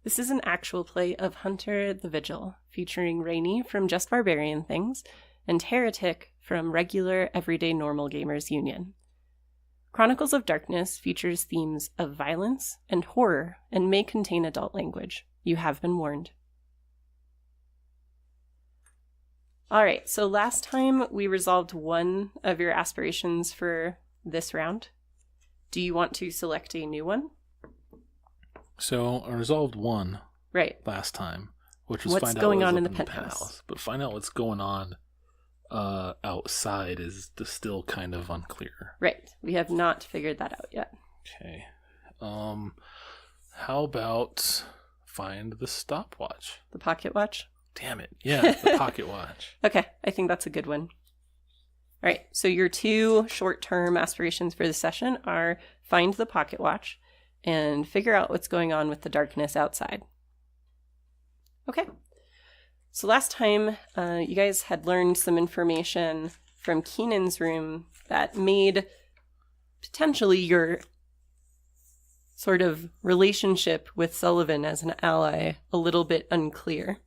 This is an actual play of Hunter the Vigil, featuring Rainey from Just Barbarian Things and Heretic from Regular Everyday Normal Gamers Union. Chronicles of Darkness features themes of violence and horror and may contain adult language. You have been warned. All right, so last time we resolved one of your aspirations for this round. Do you want to select a new one? So I resolved one last time, which was what's going on in the penthouse. But find out what's going on outside is still kind of unclear. Right. We have not figured that out yet. Okay. How about find the stopwatch? The pocket watch? Damn it. Yeah, the pocket watch. Okay, I think that's a good one. All right, so your two short-term aspirations for the session are find the pocket watch and figure out what's going on with the darkness outside. Okay. So last time, you guys had learned some information from Keenan's room that made potentially your sort of relationship with Sullivan as an ally a little bit unclear.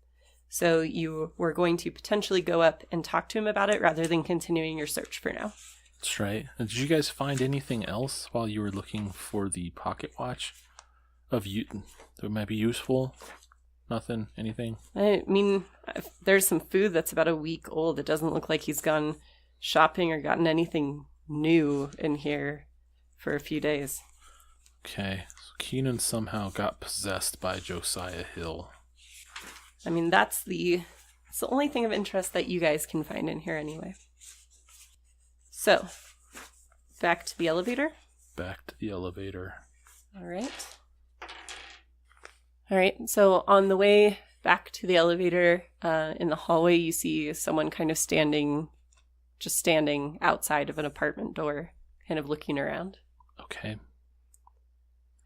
So you were going to potentially go up and talk to him about it rather than continuing your search for now. That's right. And did you guys find anything else while you were looking for the pocket watch of you that might be useful? Nothing? Anything? I mean, there's some food that's about a week old. It doesn't look like he's gone shopping or gotten anything new in here for a few days. Okay. So Keenan somehow got possessed by Josiah Hill. I mean, it's the only thing of interest that you guys can find in here anyway. So, back to the elevator. Back to the elevator. All right, so on the way back to the elevator, in the hallway, you see someone kind of standing outside of an apartment door, kind of looking around. Okay.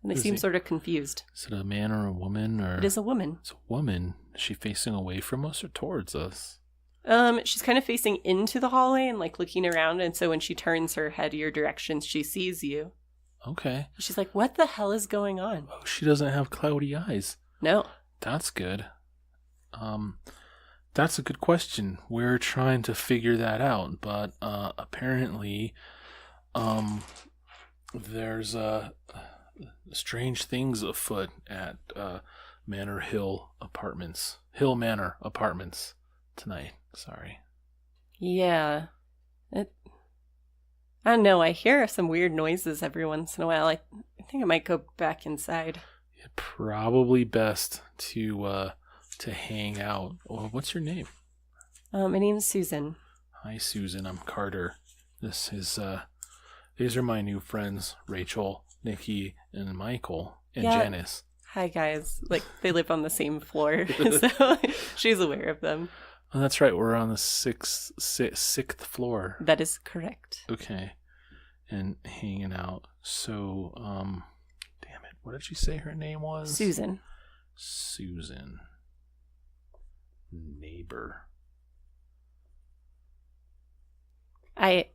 And they seem sort of confused. Is it a man or a woman? Or it is a woman. It's a woman. Is she facing away from us or towards us? She's kind of facing into the hallway and like looking around, and so when she turns her head your direction, she sees you. Okay. She's like, what the hell is going on? Oh, she doesn't have cloudy eyes. No. That's good. That's a good question. We're trying to figure that out, but apparently there's strange things afoot at Hill Manor Apartments tonight. Sorry. Yeah. I don't know. I hear some weird noises every once in a while. I think I might go back inside. Yeah, probably best to hang out. Oh, what's your name? My name's Susan. Hi, Susan. I'm Carter. These are my new friends, Rachel, Nikki, and Michael, and Janice. Hi, guys. Like, they live on the same floor, so she's aware of them. Oh, that's right. We're on the sixth floor. That is correct. Okay. And hanging out. So, damn it. What did she say her name was? Susan. Neighbor. I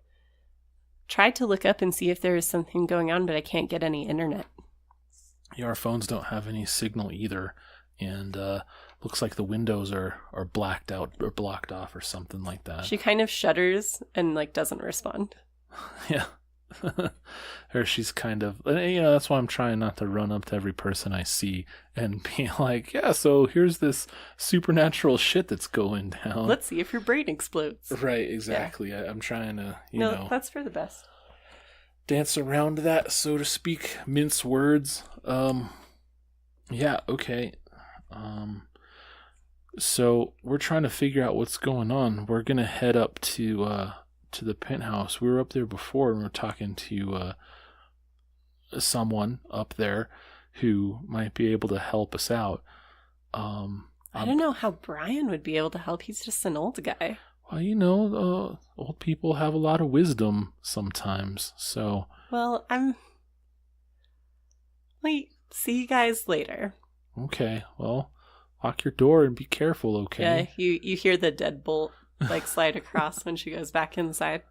tried to look up and see if there is something going on, but I can't get any internet. Yeah, our phones don't have any signal either. And looks like the windows are blacked out or blocked off or something like that. She kind of shudders and like doesn't respond. Yeah. Or she's kind of, that's why I'm trying not to run up to every person I see and be like, yeah, so here's this supernatural shit that's going down. Let's see if your brain explodes. Right, exactly. Yeah. I'm trying to, No, that's for the best. Dance around that, so to speak, mince words. Yeah, okay. So we're trying to figure out what's going on. We're gonna head up to the penthouse. We were up there before and we were talking to someone up there who might be able to help us out. I don't know how Brian would be able to help. He's just an old guy. Well, old people have a lot of wisdom sometimes. So. Well, see you guys later. Okay. Well, lock your door and be careful. Okay. Yeah. You hear the deadbolt like slide across when she goes back inside.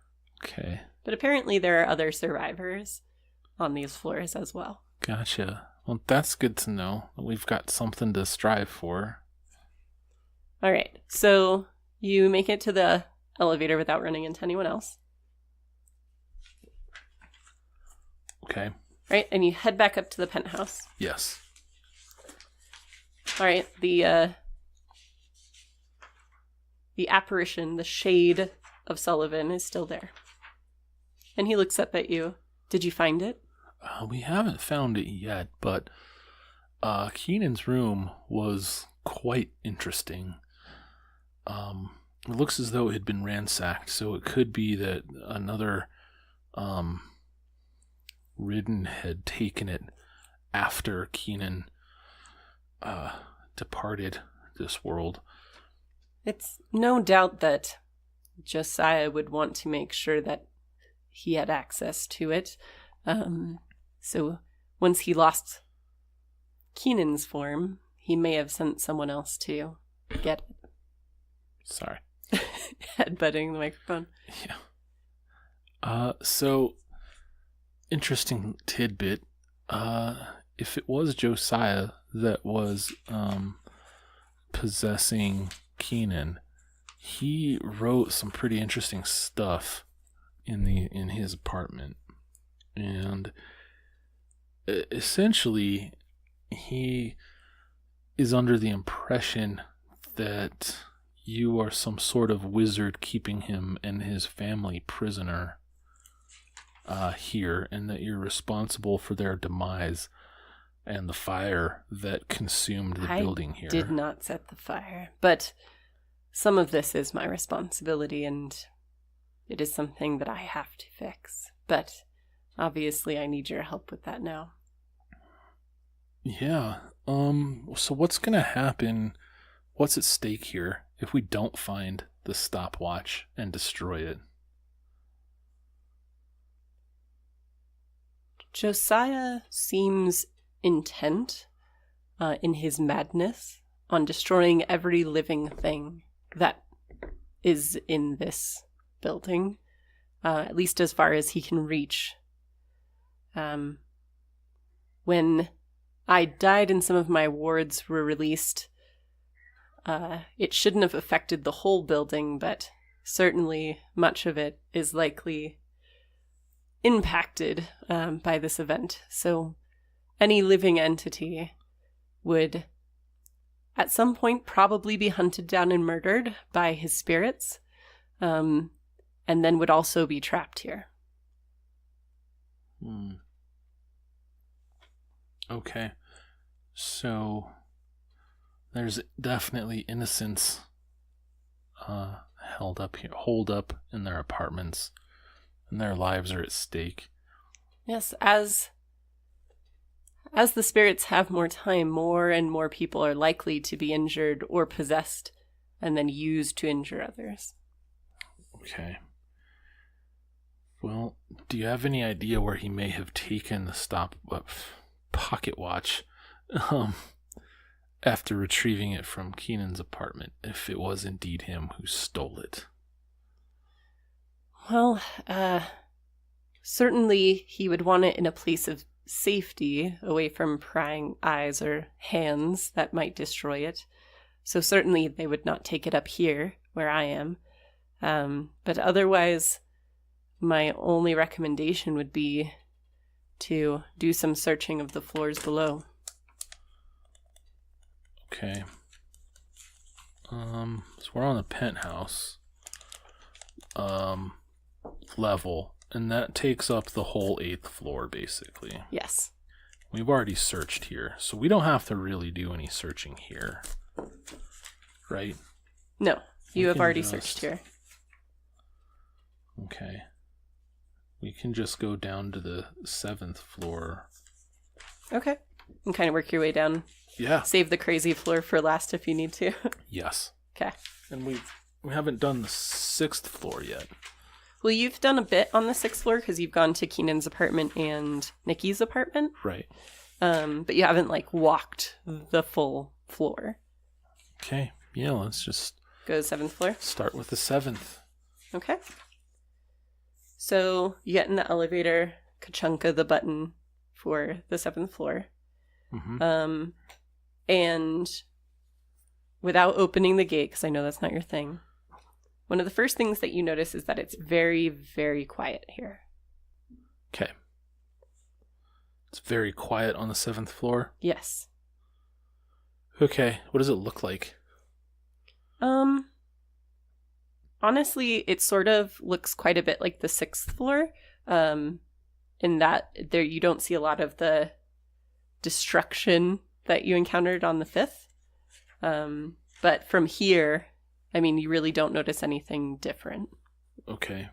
Okay. But apparently there are other survivors on these floors as well. Gotcha. Well, that's good to know. We've got something to strive for. All right. So you make it to the elevator without running into anyone else. Okay. Right, and you head back up to the penthouse. Yes. All right, the apparition, the shade of Sullivan is still there. And he looks up at you. Did you find it? We haven't found it yet, but Keenan's room was quite interesting. It looks as though it had been ransacked, so it could be that another Ridden had taken it after Keenan departed this world. It's no doubt that Josiah would want to make sure that he had access to it. So once he lost Keenan's form, he may have sent someone else to get it. Sorry. Headbutting the microphone. Yeah. So, interesting tidbit. If it was Josiah that was possessing Keenan, he wrote some pretty interesting stuff in his apartment, and essentially he is under the impression that you are some sort of wizard keeping him and his family prisoner here, and that you're responsible for their demise and the fire that consumed the building here. I did not set the fire, but some of this is my responsibility, and it is something that I have to fix. But obviously I need your help with that now. Yeah. So what's going to happen? What's at stake here if we don't find the stopwatch and destroy it? Josiah seems intent in his madness on destroying every living thing that is in this building, at least as far as he can reach. When I died and some of my wards were released, it shouldn't have affected the whole building, but certainly much of it is likely impacted by this event. So any living entity would at some point probably be hunted down and murdered by his spirits, and then would also be trapped here. Okay. So there's definitely innocents holed up in their apartments, and their lives are at stake. Yes, as the spirits have more time, more and more people are likely to be injured or possessed and then used to injure others. Okay. Well, do you have any idea where he may have taken the pocket watch after retrieving it from Keenan's apartment, if it was indeed him who stole it? Well, certainly he would want it in a place of safety, away from prying eyes or hands that might destroy it. So certainly they would not take it up here, where I am. But otherwise, my only recommendation would be to do some searching of the floors below. Okay. So we're on the penthouse level, and that takes up the whole 8th floor, basically. Yes. We've already searched here, so we don't have to really do any searching here. Right? No, you have already searched here. Okay. We can just go down to the 7th floor. Okay. And kind of work your way down. Yeah. Save the crazy floor for last if you need to. Yes. Okay. And we haven't done the 6th floor yet. Well, you've done a bit on the 6th floor because you've gone to Keenan's apartment and Nikki's apartment. Right. But you haven't, walked the full floor. Okay. Yeah, let's just go to the 7th floor. Start with the 7th. Okay. So you get in the elevator, ka-chunka the button for the 7th floor. Mm-hmm. And without opening the gate, because I know that's not your thing, one of the first things that you notice is that it's very, very quiet here. Okay. It's very quiet on the 7th floor? Yes. Okay. What does it look like? Honestly, it sort of looks quite a bit like the 6th floor, in that there you don't see a lot of the destruction that you encountered on the 5th. But from here, I mean, you really don't notice anything different. Okay.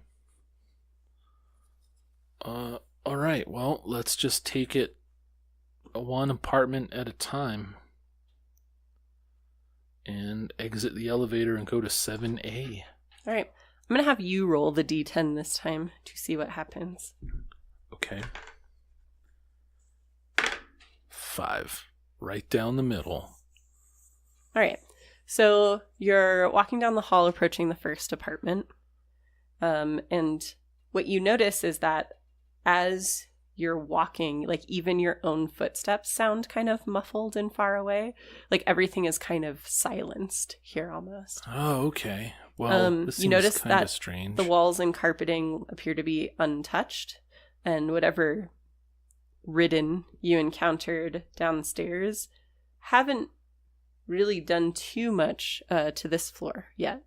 All right. Well, let's just take it one apartment at a time and exit the elevator and go to 7A. All right. I'm going to have you roll the D10 this time to see what happens. Okay. 5. Right down the middle. All right. So you're walking down the hall approaching the first apartment. And what you notice is that as you're walking, like even your own footsteps sound kind of muffled and far away. Like everything is kind of silenced here almost. Oh, okay. Well, this you notice seems kind that of strange. the walls and carpeting appear to be untouched, and whatever ridden you encountered downstairs haven't really done too much to this floor yet.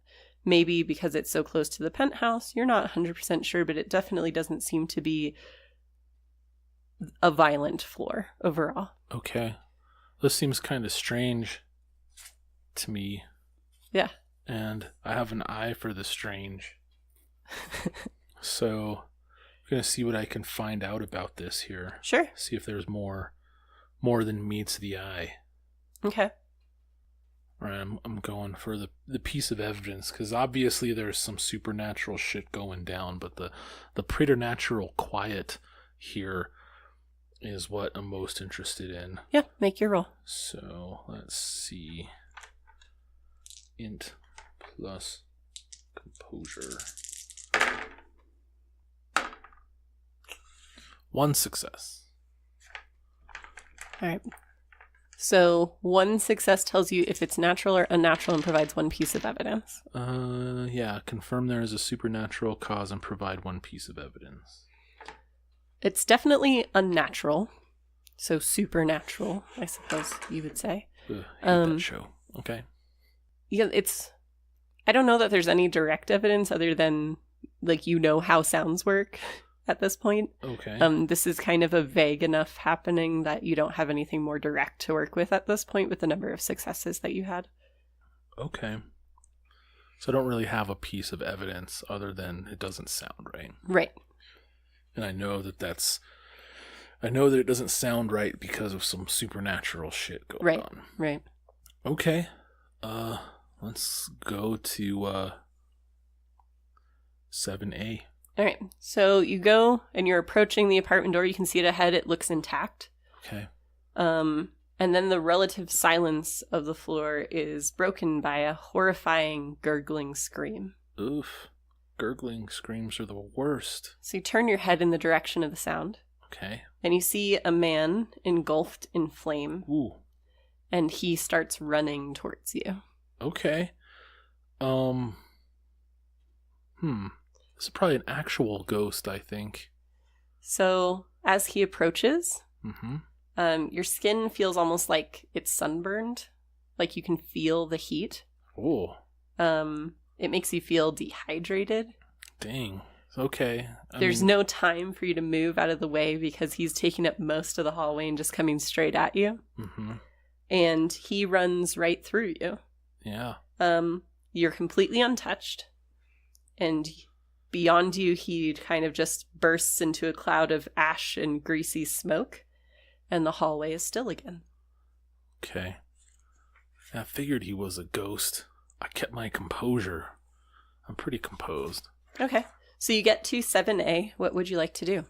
Maybe because it's so close to the penthouse, you're not 100% sure, but it definitely doesn't seem to be a violent floor overall. Okay. This seems kind of strange to me. Yeah. And I have an eye for the strange. So I'm going to see what I can find out about this here. Sure. See if there's more than meets the eye. Okay. All right, I'm going for the piece of evidence, because obviously there's some supernatural shit going down, but the preternatural quiet here is what I'm most interested in. Yeah, make your roll. So let's see. Int plus composure. 1 success. All right. So 1 success tells you if it's natural or unnatural and provides 1 piece of evidence. Yeah. Confirm there is a supernatural cause and provide 1 piece of evidence. It's definitely unnatural. So supernatural, I suppose you would say. Ugh, hate that show. Okay. Yeah, I don't know that there's any direct evidence other than, like, you know how sounds work at this point. Okay. This is kind of a vague enough happening that you don't have anything more direct to work with at this point with the number of successes that you had. Okay. So I don't really have a piece of evidence other than it doesn't sound right. Right. And I know that it doesn't sound right because of some supernatural shit going on. Right. Okay. Let's go to 7A. All right. So you go and you're approaching the apartment door. You can see it ahead. It looks intact. Okay. And then the relative silence of the floor is broken by a horrifying gurgling scream. Oof. Gurgling screams are the worst. So you turn your head in the direction of the sound. Okay. And you see a man engulfed in flame. Ooh. And he starts running towards you. Okay. This is probably an actual ghost, I think. So as he approaches, Mm-hmm. Your skin feels almost like it's sunburned. Like you can feel the heat. Oh. It makes you feel dehydrated. Dang. Okay. There's no time for you to move out of the way because he's taking up most of the hallway and just coming straight at you. Mm-hmm. And he runs right through you. Yeah. You're completely untouched. And beyond you, he kind of just bursts into a cloud of ash and greasy smoke. And the hallway is still again. Okay. I figured he was a ghost. I kept my composure. I'm pretty composed. Okay. So you get to 7A. What would you like to do?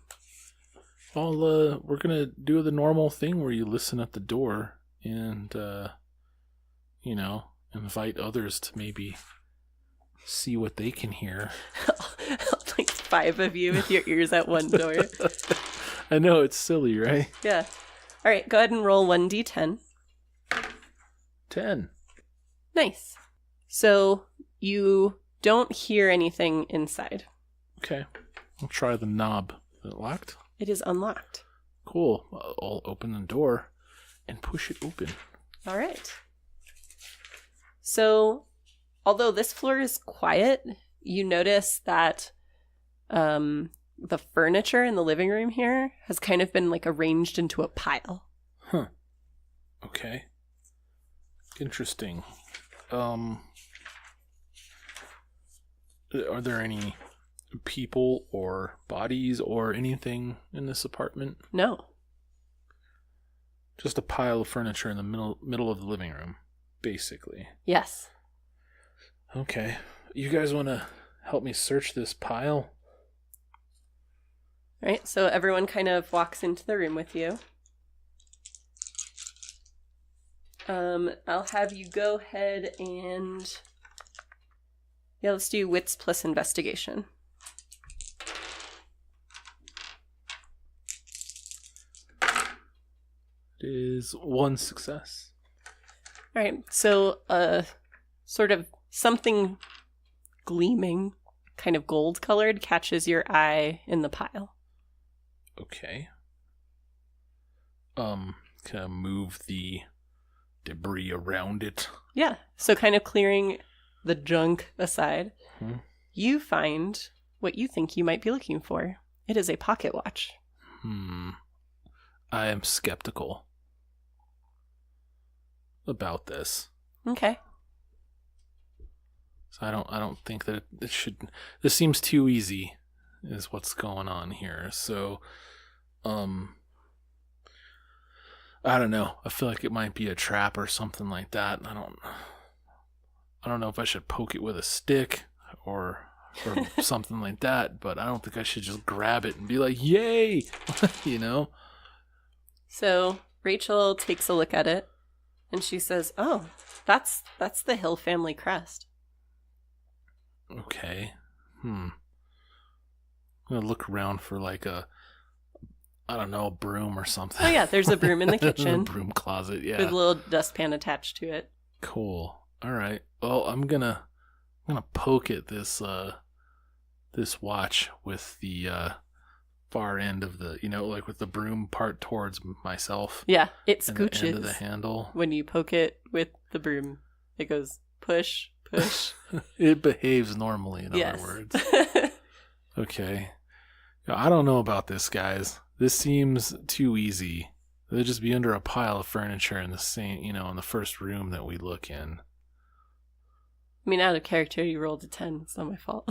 Well, we're going to do the normal thing where you listen at the door and, invite others to maybe see what they can hear. Like 5 of you with your ears at one door. I know, it's silly, right? Yeah. All right, go ahead and roll 1d10. 10. Nice. So you don't hear anything inside. Okay. I'll try the knob. Is it locked? It is unlocked. Cool. I'll open the door and push it open. All right. So, although this floor is quiet, you notice that the furniture in the living room here has kind of been like arranged into a pile. Huh. Okay. Interesting. Are there any people or bodies or anything in this apartment? No. Just a pile of furniture in the middle of the living room, basically. Yes. Okay. You guys want to help me search this pile? All right, so everyone kind of walks into the room with you. I'll have you go ahead and... Yeah, let's do wits plus investigation. It is 1 success. All right, so sort of something gleaming, kind of gold-colored, catches your eye in the pile. Okay. Can I move the debris around it? Yeah, so kind of clearing the junk aside, you find what you think you might be looking for. It is a pocket watch. I am skeptical about this. Okay. So I don't think that it should. This seems too easy, is what's going on here. So, I don't know. I feel like it might be a trap or something like that. I don't know if I should poke it with a stick or something like that, but I don't think I should just grab it and be like, yay, you know? So Rachel takes a look at it and she says, oh, that's the Hill family crest. Okay. I'm going to look around for like a broom or something. Oh yeah, there's a broom in the kitchen. A broom closet, yeah. With a little dustpan attached to it. Cool. All right. Well, I'm gonna poke at this watch with the far end of the, like with the broom part towards myself. Yeah, it and the scooches end of the handle. When you poke it with the broom. It goes push, push. It behaves normally, in other words. Okay. I don't know about this, guys. This seems too easy. They'll just be under a pile of furniture in the same, in the first room that we look in. I mean, out of character, you rolled a 10. It's not my fault.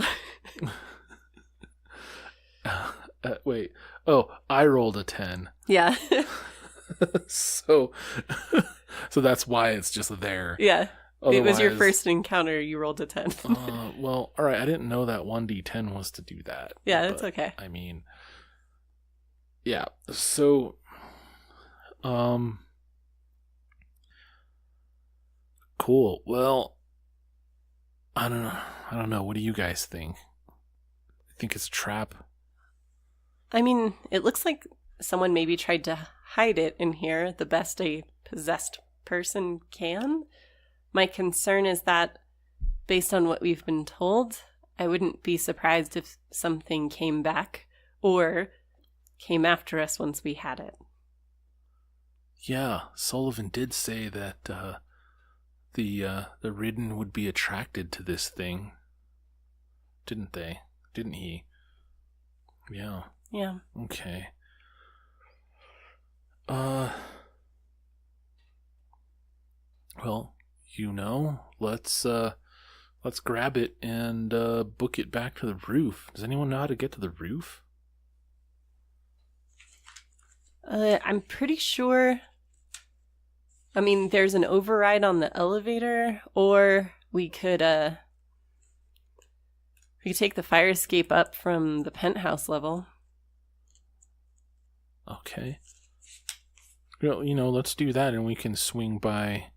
Wait. Oh, I rolled a 10. Yeah. So that's why it's just there. Yeah. Otherwise, it was your first encounter. You rolled a 10. Well, all right. I didn't know that 1d10 was to do that. Yeah, that's okay. I mean, yeah. So, cool. Well, I don't know. What do you guys think? I think it's a trap. I mean, it looks like someone maybe tried to hide it in here the best a possessed person can. My concern is that, based on what we've been told, I wouldn't be surprised if something came back or came after us once we had it. Yeah, Sullivan did say that the Ridden would be attracted to this thing. Didn't they? Didn't he? Yeah. Yeah. Okay. Well, let's grab it and book it back to the roof. Does anyone know how to get to the roof? I'm pretty sure. I mean, there's an override on the elevator, or we could take the fire escape up from the penthouse level. Okay. Well, let's do that, and we can swing by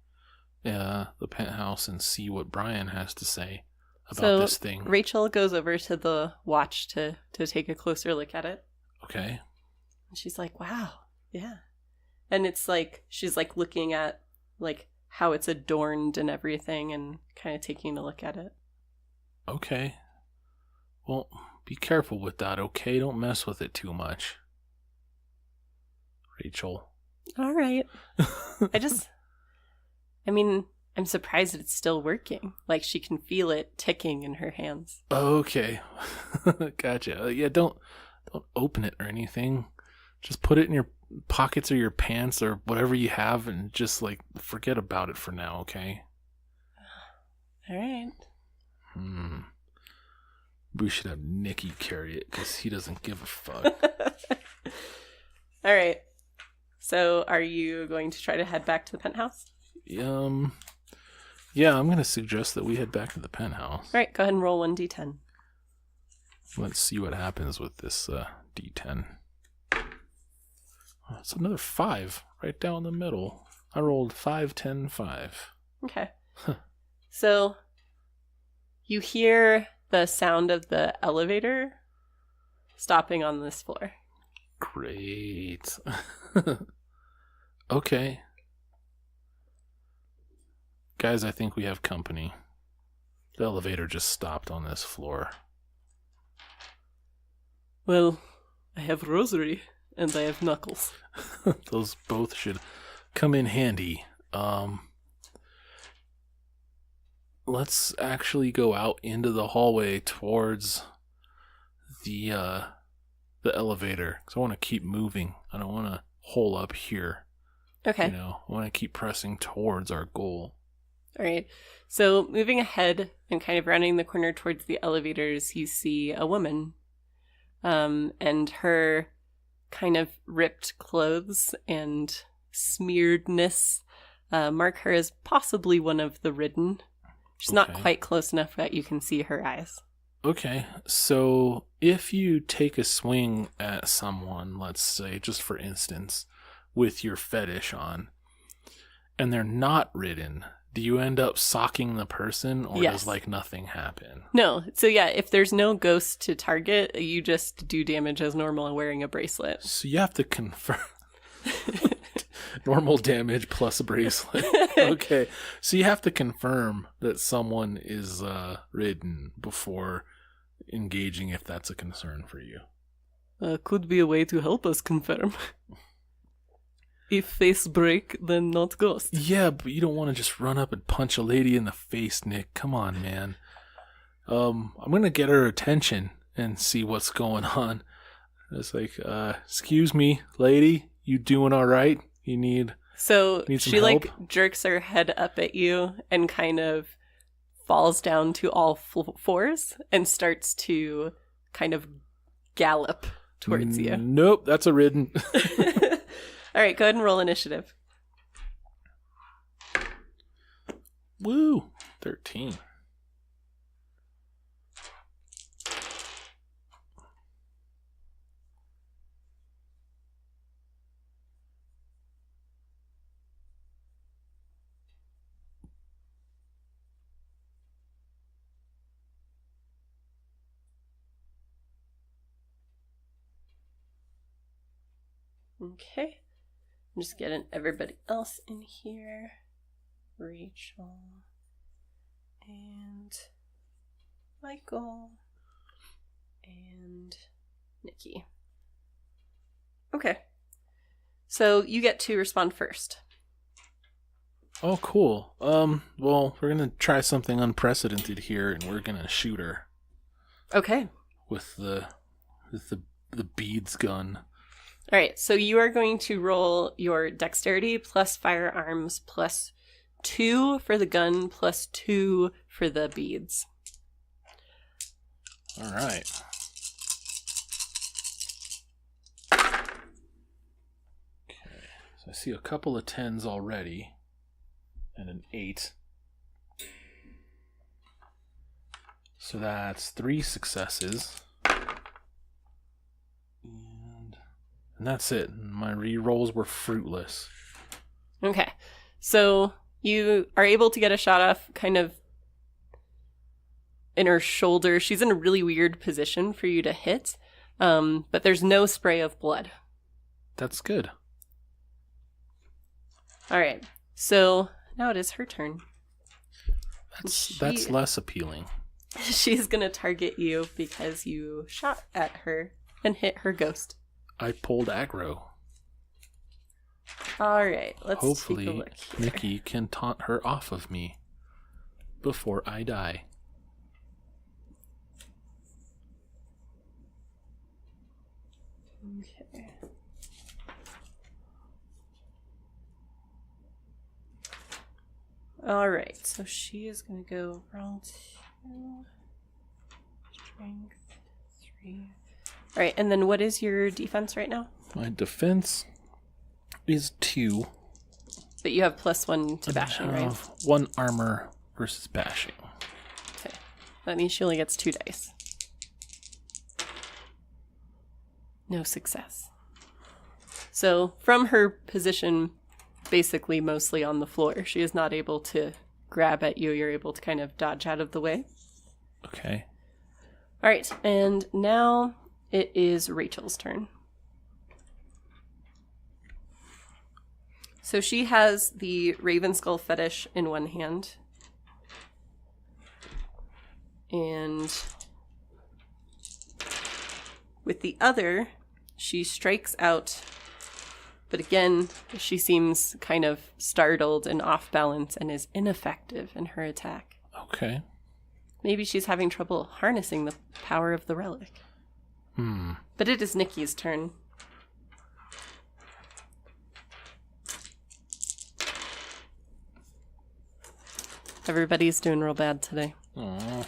the penthouse and see what Brian has to say about this thing. Rachel goes over to the watch to take a closer look at it. Okay. And she's like, wow, yeah. And it's like she's like looking at like how it's adorned and everything and kind of taking a look at it. Okay. Well, be careful with that, okay? Don't mess with it too much. Rachel. All right. I'm surprised that it's still working. Like she can feel it ticking in her hands. Okay. Gotcha. Yeah, don't open it or anything. Just put it in your pockets or your pants or whatever you have and just like forget about it for now, okay? All right. We should have Nicky carry it because he doesn't give a fuck. All right. So are you going to try to head back to the penthouse? Yeah, I'm going to suggest that we head back to the penthouse. All right, go ahead and roll 1d10. Let's see what happens with this d10. Oh, it's another 5 right down the middle. I rolled 5, 10, 5. Okay. So you hear the sound of the elevator stopping on this floor. Great. Okay. Guys, I think we have company. The elevator just stopped on this floor. Well, I have Rosary, and I have Knuckles. Those both should come in handy. Let's actually go out into the hallway towards the elevator. Because I want to keep moving. I don't want to hole up here. Okay. I want to keep pressing towards our goal. All right. So moving ahead and kind of rounding the corner towards the elevators, you see a woman. And her kind of ripped clothes and smearedness mark her as possibly one of the ridden. She's not quite close enough that you can see her eyes. Okay, so if you take a swing at someone, let's say, just for instance, with your fetish on, and they're not ridden, do you end up socking the person, or does, like, nothing happen? No. So, yeah, if there's no ghost to target, you just do damage as normal wearing a bracelet. So you have to confirm... Normal damage plus a bracelet. Okay. So you have to confirm that someone is ridden before engaging, if that's a concern for you. Could be a way to help us confirm. If face break, then not ghost. Yeah, but you don't want to just run up and punch a lady in the face, Nick. Come on, man. I'm going to get her attention and see what's going on. It's like, excuse me, lady, you doing all right? You need So some she help? like jerks her head up at you and kind of falls down to all fours and starts to kind of gallop towards you. Nope, that's a ridden. All right, go ahead and roll initiative. Woo, 13. Okay. I'm just getting everybody else in here. Rachel. And Michael. And Nikki. Okay. So you get to respond first. Oh, cool. Well, we're gonna try something unprecedented here, and we're gonna shoot her. Okay. With the beads gun. All right, so you are going to roll your dexterity plus firearms plus 2 for the gun plus 2 for the beads. All right. Okay, so I see a couple of 10s already, and an 8. So that's 3 successes. And that's it. My re-rolls were fruitless. Okay. So you are able to get a shot off kind of in her shoulder. She's in a really weird position for you to hit, but there's no spray of blood. That's good. All right. So now it is her turn. That's less appealing. She's going to target you because you shot at her and hit her ghost. I pulled aggro. All right. Let's Hopefully, take a look here. Nikki can taunt her off of me before I die. Okay. All right. So she is going to go roll 2. Strength 3. All right. And then what is your defense right now? My defense is 2. But you have +1 to bashing, right? 1 armor versus bashing. Okay. That means she only gets 2 dice. No success. So from her position, basically mostly on the floor, she is not able to grab at you. You're able to kind of dodge out of the way. Okay. All right. And now it is Rachel's turn. So she has the Raven Skull fetish in one hand. And with the other, she strikes out. But again, she seems kind of startled and off balance and is ineffective in her attack. Okay. Maybe she's having trouble harnessing the power of the relic. But it is Nikki's turn. Everybody's doing real bad today. Aww.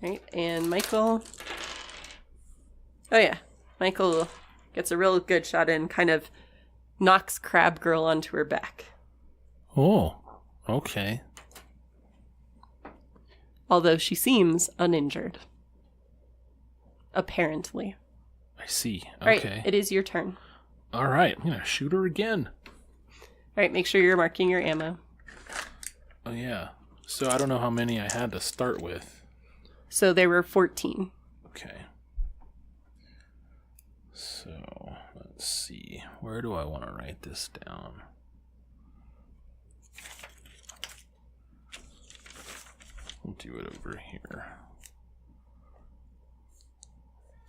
Right, and Michael... Oh yeah, Michael gets a real good shot in, kind of knocks Crab Girl onto her back. Oh, okay. Although she seems uninjured. Apparently. I see. Okay. All right, it is your turn. All right, I'm going to shoot her again. All right, make sure you're marking your ammo. Oh, yeah. So I don't know how many I had to start with. So there were 14. Okay. So, let's see. Where do I want to write this down? We'll do it over here.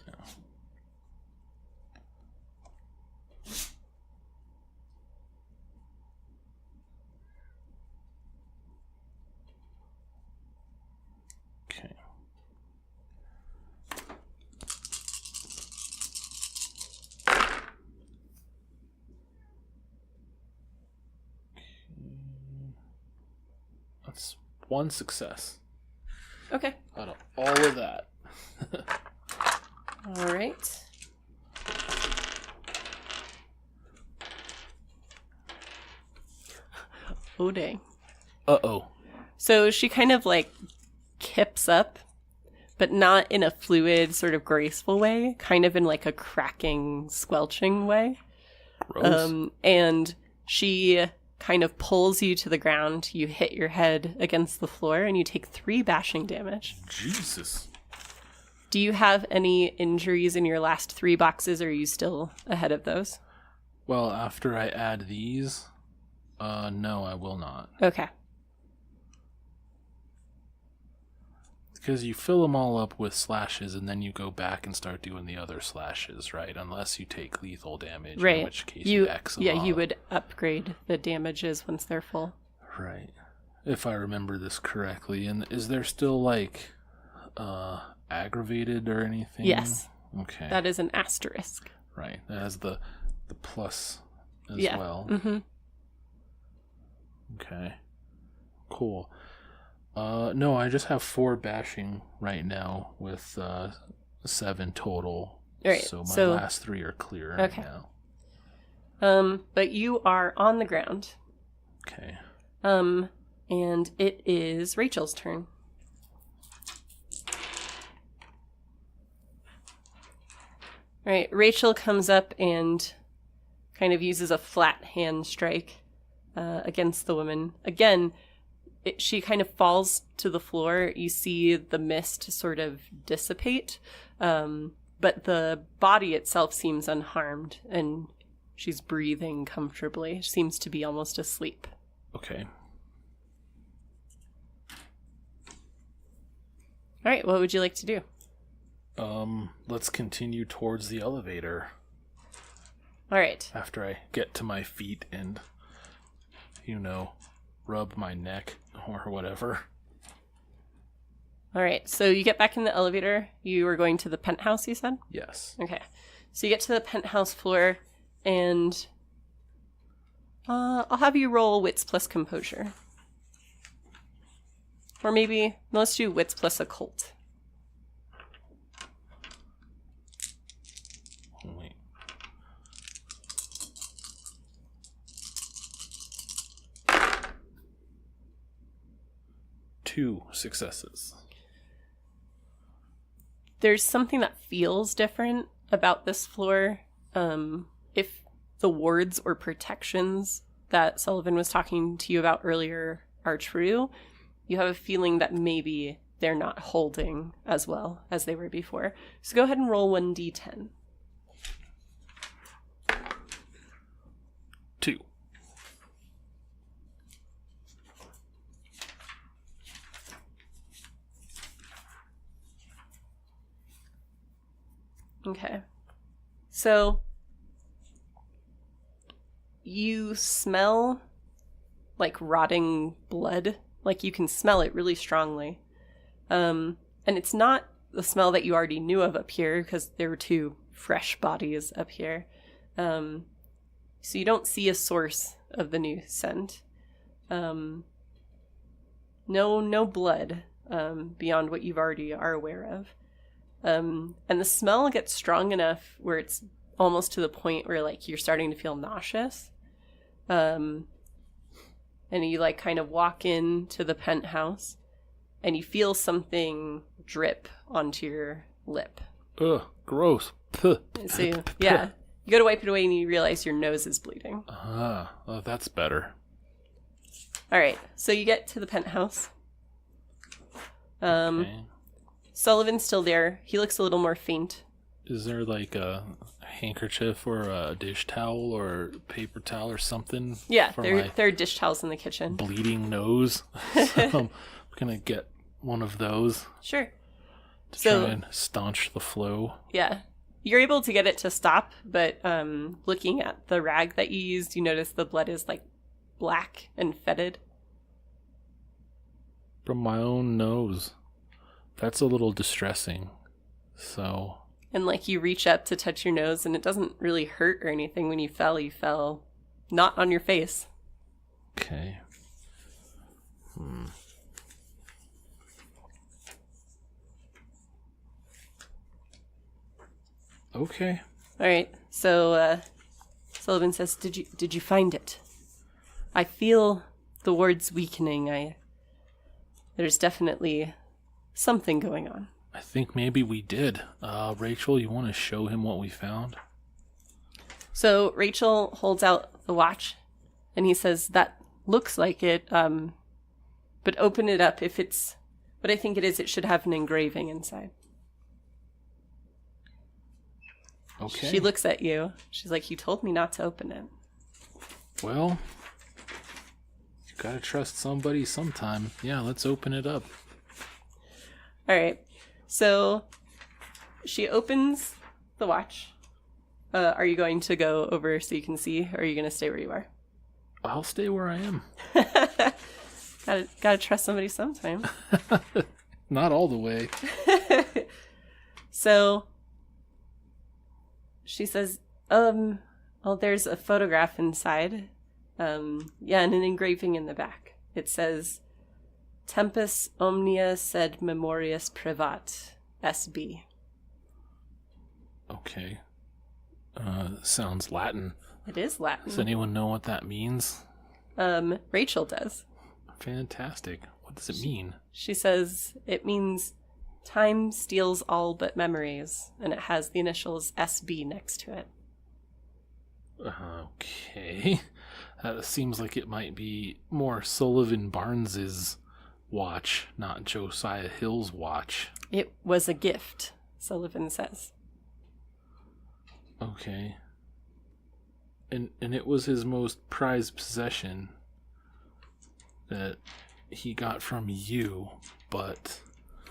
Yeah. Okay. That's 1 success Okay. out of all of that. All right. Oh, dang. Uh-oh. So she kind of like kips up, but not in a fluid, sort of graceful way, kind of in like a cracking, squelching way. Gross. And she kind of pulls you to the ground. You hit your head against the floor and you take 3 bashing damage. Jesus. Do you have any injuries in your last 3 boxes, or are you still ahead of those? Well, after I add these, no, I will not. Okay. Because you fill them all up with slashes and then you go back and start doing the other slashes, right? Unless you take lethal damage, Right. in which case you X them Yeah, off. you would upgrade the damages once they're full. Right. If I remember this correctly. And is there still, like, aggravated or anything? Yes. Okay. That is an asterisk. Right. That has the plus as Yeah. well. Mm-hmm. Okay. Cool. No, I just have 4 bashing right now with 7 total. All right, So my so- last 3 are clear Okay. right now. But you are on the ground. Okay. And it is Rachel's turn. All right, Rachel comes up and kind of uses a flat hand strike against the woman. Again, she kind of falls to the floor. You see the mist sort of dissipate, but the body itself seems unharmed, and She's breathing comfortably. Seems to be almost asleep. Okay. All right, what would you like to do? Let's continue towards the elevator. All right. After I get to my feet and, rub my neck or whatever. All right, so you get back in the elevator. You were going to the penthouse, you said? Yes. Okay. So you get to the penthouse floor, and I'll have you roll wits plus composure. Or maybe, let's do wits plus occult. Wait. Two successes. There's something that feels different about this floor. If the wards or protections that Sullivan was talking to you about earlier are true, you have a feeling that maybe they're not holding as well as they were before. So go ahead and roll 1d10. 2. Okay. So you smell like rotting blood. Like you can smell it really strongly. And it's not the smell that you already knew of up here because there were 2 fresh bodies up here. So you don't see a source of the new scent. No blood beyond what you've already are aware of. And the smell gets strong enough where it's almost to the point where like you're starting to feel nauseous. And you like kind of walk into the penthouse and you feel something drip onto your lip. Ugh, gross. Puh. So you go to wipe it away and you realize your nose is bleeding. Oh, that's better. All right, so you get to the penthouse. Okay. Sullivan's still there. He looks a little more faint. Is there like a handkerchief or a dish towel or paper towel or something? Yeah, for there my are dish towels in the kitchen. bleeding nose. So I'm gonna get one of those. Sure. To try and staunch the flow. Yeah. You're able to get it to stop, but looking at the rag that you used, you notice the blood is like black and fetid. From my own nose. That's a little distressing. So. And like you reach up to touch your nose and it doesn't really hurt or anything. When you fell not on your face. Okay. Okay. All right. So Sullivan says, "Did you find it? I feel the ward's weakening. There's definitely something going on." I think maybe we did. Rachel, you want to show him what we found? So Rachel holds out the watch, and he says, "That looks like it. But open it up. If it's what I think it is, it should have an engraving inside." Okay. She looks at you. She's like, "You told me not to open it." Well, you gotta trust somebody sometime. Yeah, let's open it up. All right. So she opens the watch. Are you going to go over so you can see, or are you going to stay where you are? I'll stay where I am. Gotta trust somebody sometime. Not all the way. So she says, well, there's a photograph inside. And an engraving in the back. It says, Tempus omnia sed memorias privat, SB. Okay. Sounds Latin. It is Latin. Does anyone know what that means? Rachel does. Fantastic. What does it mean? She says it means time steals all but memories, and it has the initials SB next to it. Okay. Seems like it might be more Sullivan Barnes's watch, not Josiah Hill's watch. It was a gift, Sullivan says. Okay. And it was his most prized possession that he got from you, but...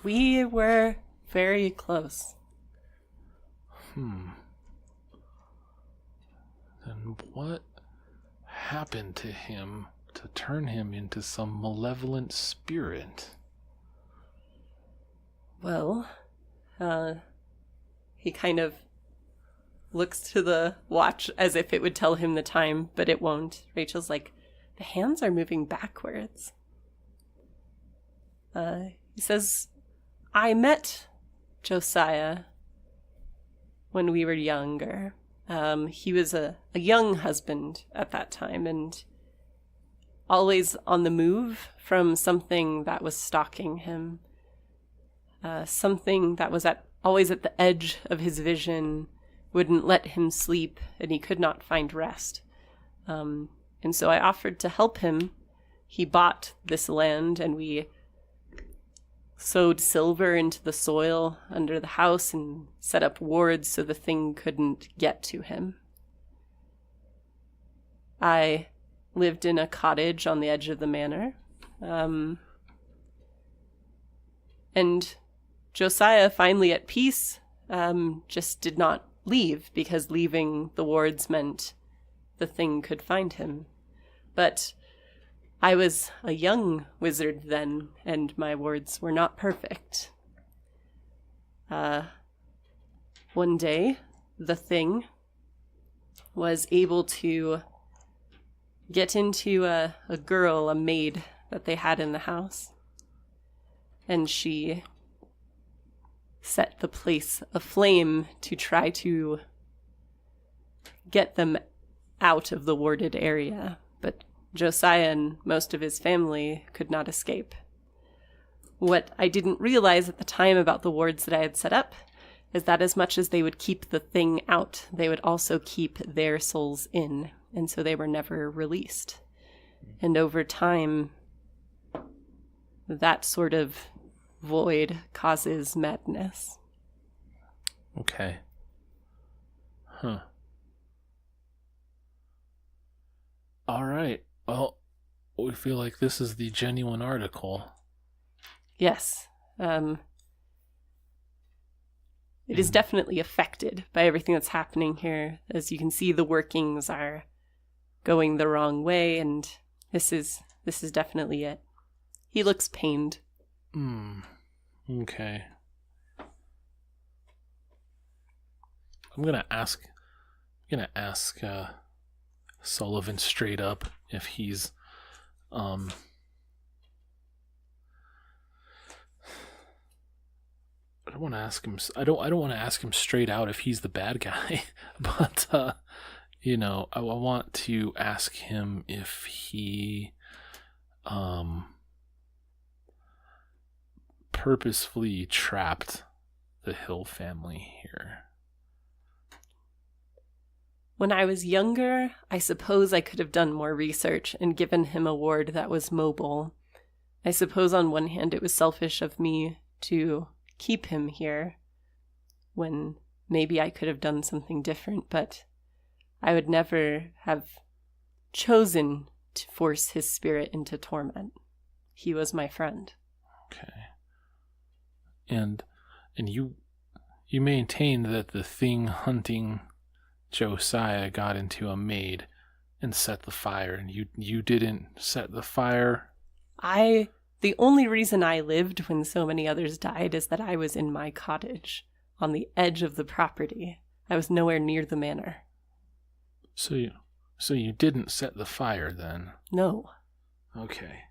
We were very close. Then what happened to him to turn him into some malevolent spirit? Well, he kind of looks to the watch as if it would tell him the time, but it won't. Rachel's like, the hands are moving backwards. He says, I met Josiah when we were younger. He was a young husband at that time and always on the move from something that was stalking him. Something that was always at the edge of his vision, wouldn't let him sleep, and he could not find rest. And so I offered to help him. He bought this land, and we sowed silver into the soil under the house and set up wards so the thing couldn't get to him. I lived in a cottage on the edge of the manor. And Josiah, finally at peace, just did not leave, because leaving the wards meant the thing could find him. But I was a young wizard then, and my wards were not perfect. One day, the thing was able to get into a girl, a maid that they had in the house, and she set the place aflame to try to get them out of the warded area. But Josiah and most of his family could not escape. What I didn't realize at the time about the wards that I had set up is that as much as they would keep the thing out, they would also keep their souls in, and so they were never released. And over time, that sort of void causes madness. Okay. Huh. All right. Well, we feel like this is the genuine article. Yes. It is definitely affected by everything that's happening here. As you can see, the workings are going the wrong way, and this is definitely it. He looks pained. Okay. I'm gonna ask Sullivan straight up if he's I don't want to ask him. I don't want to ask him straight out if he's the bad guy, but I want to ask him if he purposefully trapped the Hill family here. When I was younger, I suppose I could have done more research and given him a ward that was mobile. I suppose on one hand it was selfish of me to keep him here, when maybe I could have done something different, but I would never have chosen to force his spirit into torment. He was my friend. Okay. And you maintained that the thing hunting Josiah got into a maid and set the fire, and you didn't set the fire? The only reason I lived when so many others died is that I was in my cottage on the edge of the property. I was nowhere near the manor. So you didn't set the fire then? No. Okay.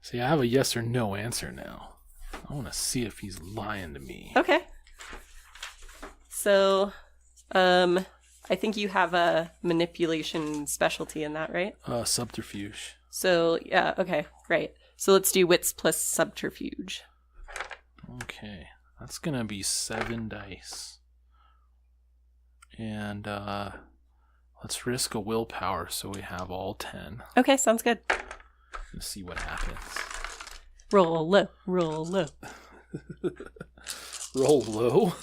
See, I have a yes or no answer now. I want to see if he's lying to me. Okay. So, I think you have a manipulation specialty in that, right? Subterfuge. So, yeah, okay, great. So let's do wits plus subterfuge. Okay. That's going to be 7 dice. And let's risk a willpower so we have all 10. Okay, sounds good. Let's see what happens. Roll low, roll low. Roll low?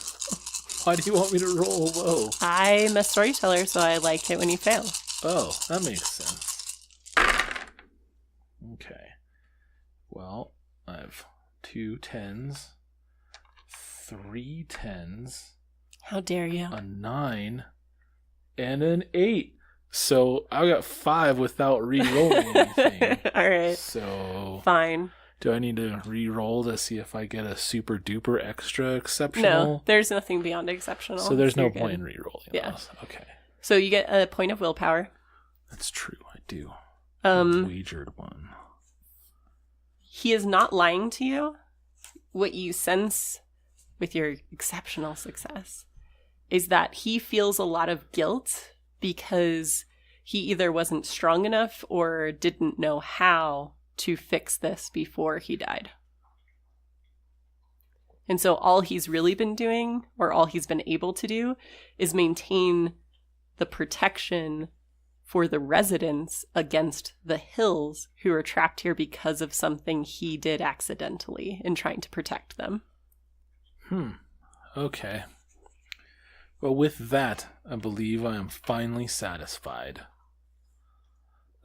Why do you want me to roll low? I'm a storyteller, so I like it when you fail. Oh, that makes sense. Okay. Well, I have 2 10s, 3 10s. How dare you? A 9, and an 8. So I got 5 without re-rolling anything. All right. So fine. Do I need to re-roll to see if I get a super duper extra exceptional? No, there's nothing beyond exceptional. So there's no you're point good. in re-rolling Yeah. those. Okay. So you get a point of willpower. That's true. I do. Wagered one. He is not lying to you. What you sense with your exceptional success is that he feels a lot of guilt because he either wasn't strong enough or didn't know how to fix this before he died. And so all he's really been doing, or all he's been able to do, is maintain the protection for the residents against the hills who are trapped here because of something he did accidentally in trying to protect them. Okay. Well, with that, I believe I am finally satisfied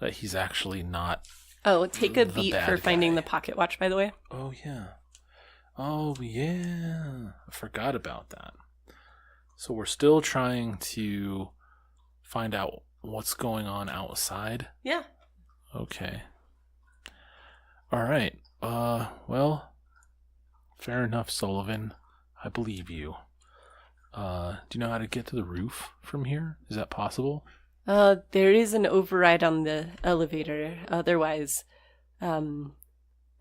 that he's actually not. Oh, take a the beat bad for finding guy. the pocket watch, by the way. Oh, yeah. Oh, yeah. I forgot about that. So we're still trying to find out what's going on outside. Yeah. Okay. All right. Well, fair enough, Sullivan. I believe you. Do you know how to get to the roof from here? Is that possible? There is an override on the elevator. Otherwise, the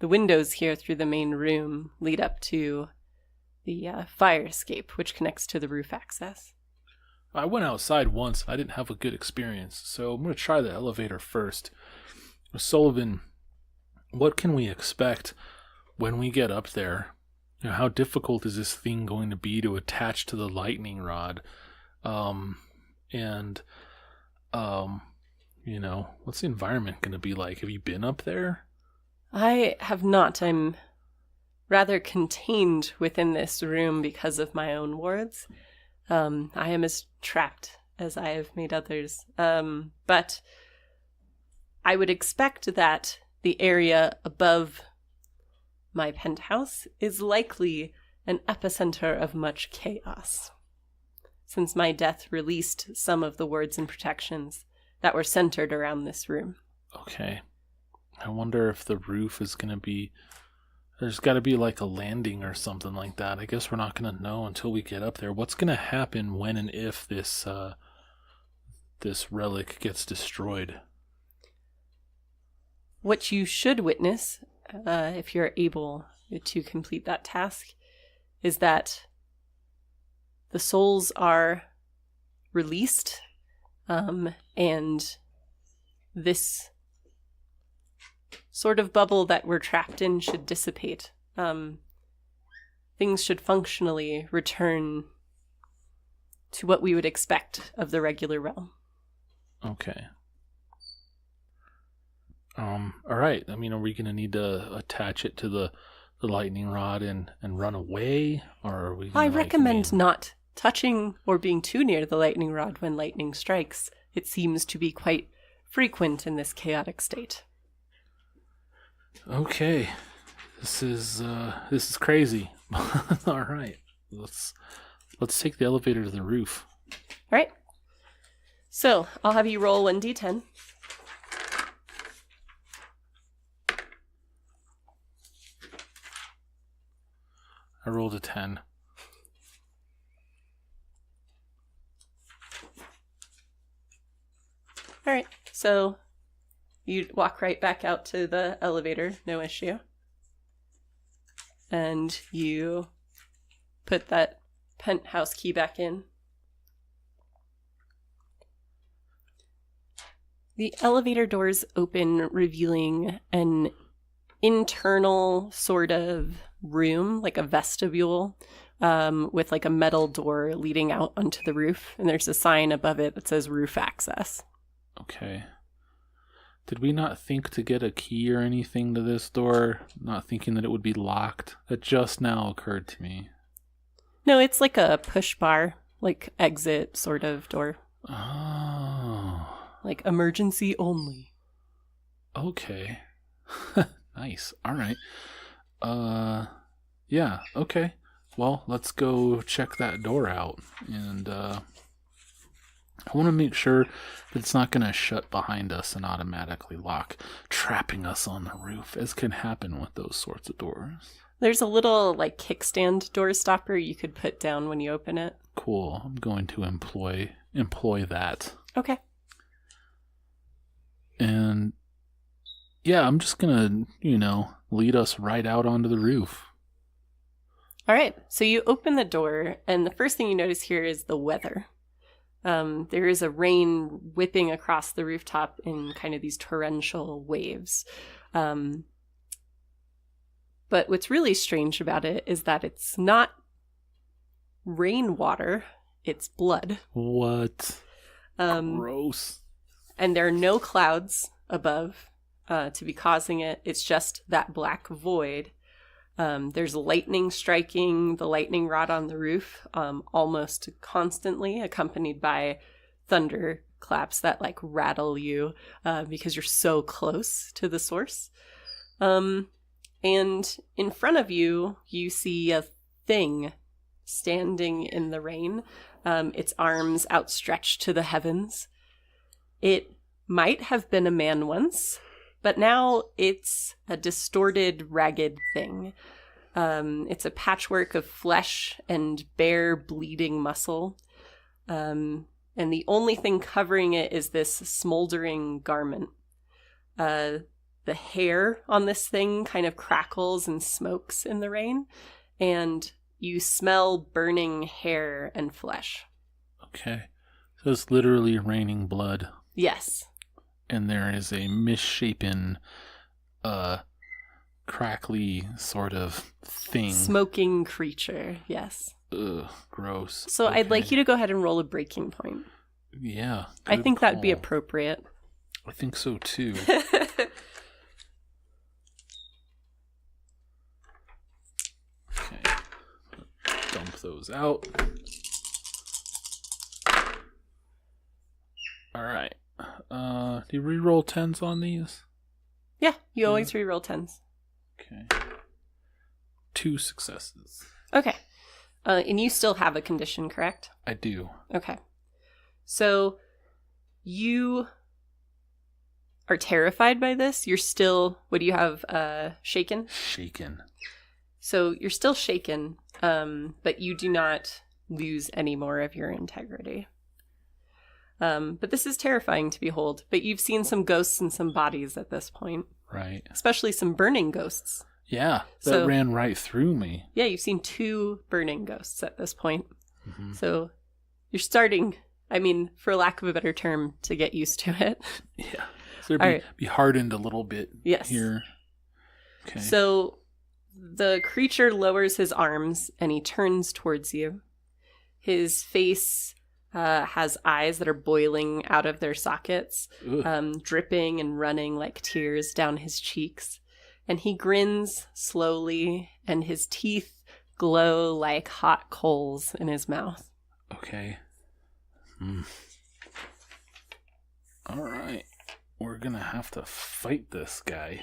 windows here through the main room lead up to the fire escape, which connects to the roof access. I went outside once. I didn't have a good experience, so I'm going to try the elevator first. Sullivan, what can we expect when we get up there? You know, how difficult is this thing going to be to attach to the lightning rod? You know, what's the environment going to be like? Have you been up there? I have not. I'm rather contained within this room because of my own wards. I am as trapped as I have made others. But I would expect that the area above my penthouse is likely an epicenter of much chaos, since my death released some of the wards and protections that were centered around this room. Okay. I wonder if the roof is going to be... There's got to be like a landing or something like that. I guess we're not going to know until we get up there. What's going to happen when and if this relic gets destroyed? What you should witness, if you're able to complete that task, is that the souls are released, and this sort of bubble that we're trapped in should dissipate. Things should functionally return to what we would expect of the regular realm. Okay. All right. I mean, are we going to need to attach it to the lightning rod and run away? Or are we I recommend not touching or being too near the lightning rod when lightning strikes. It seems to be quite frequent in this chaotic state. Okay. This is crazy. All right. Let's take the elevator to the roof. All right. So I'll have you roll 1d10. I rolled a 10. All right. So you walk right back out to the elevator, no issue. And you put that penthouse key back in. The elevator doors open, revealing an internal sort of room, like a vestibule, with like a metal door leading out onto the roof. And there's a sign above it that says roof access. Okay. Did we not think to get a key or anything to this door? Not thinking that it would be locked? That just now occurred to me. No, it's like a push bar, like exit sort of door. Oh, like emergency only. Okay. Nice. All right. Yeah, okay. Well, let's go check that door out. And I want to make sure that it's not going to shut behind us and automatically lock, trapping us on the roof, as can happen with those sorts of doors. There's a little like kickstand door stopper you could put down when you open it. Cool. I'm going to employ that. Okay. And yeah, I'm just going to, lead us right out onto the roof. All right. So you open the door, and the first thing you notice here is the weather. There is a rain whipping across the rooftop in kind of these torrential waves. But what's really strange about it is that it's not rainwater, it's blood. What? Gross. And there are no clouds above to be causing it. It's just that black void. There's lightning striking the lightning rod on the roof almost constantly, accompanied by thunder claps that like rattle you because you're so close to the source. And in front of you, you see a thing standing in the rain, its arms outstretched to the heavens. It might have been a man once, but now it's a distorted, ragged thing. It's a patchwork of flesh and bare, bleeding muscle. And the only thing covering it is this smoldering garment. The hair on this thing kind of crackles and smokes in the rain, and you smell burning hair and flesh. Okay. So it's literally raining blood. Yes. And there is a misshapen, crackly sort of thing. Smoking creature, yes. Ugh, gross. So okay. I'd like you to go ahead and roll a breaking point. Yeah. I think that'd be call. appropriate. I think so too. Okay. Dump those out. Alright. Do you re-roll 10s on these? Yeah, you always re-roll 10s. Okay. 2 successes. Okay. And you still have a condition, correct? I do. Okay. So you are terrified by this. You're still, what do you have, shaken? Shaken. So you're still shaken, but you do not lose any more of your integrity. But this is terrifying to behold. But you've seen some ghosts and some bodies at this point. Right. Especially some burning ghosts. Yeah, that ran right through me. Yeah, you've seen 2 burning ghosts at this point. Mm-hmm. So you're starting, I mean, for lack of a better term, to get used to it. Yeah. So be hardened a little bit here. Okay. So the creature lowers his arms and he turns towards you. His face has eyes that are boiling out of their sockets, dripping and running like tears down his cheeks. And he grins slowly, and his teeth glow like hot coals in his mouth. Okay. All right. We're going to have to fight this guy.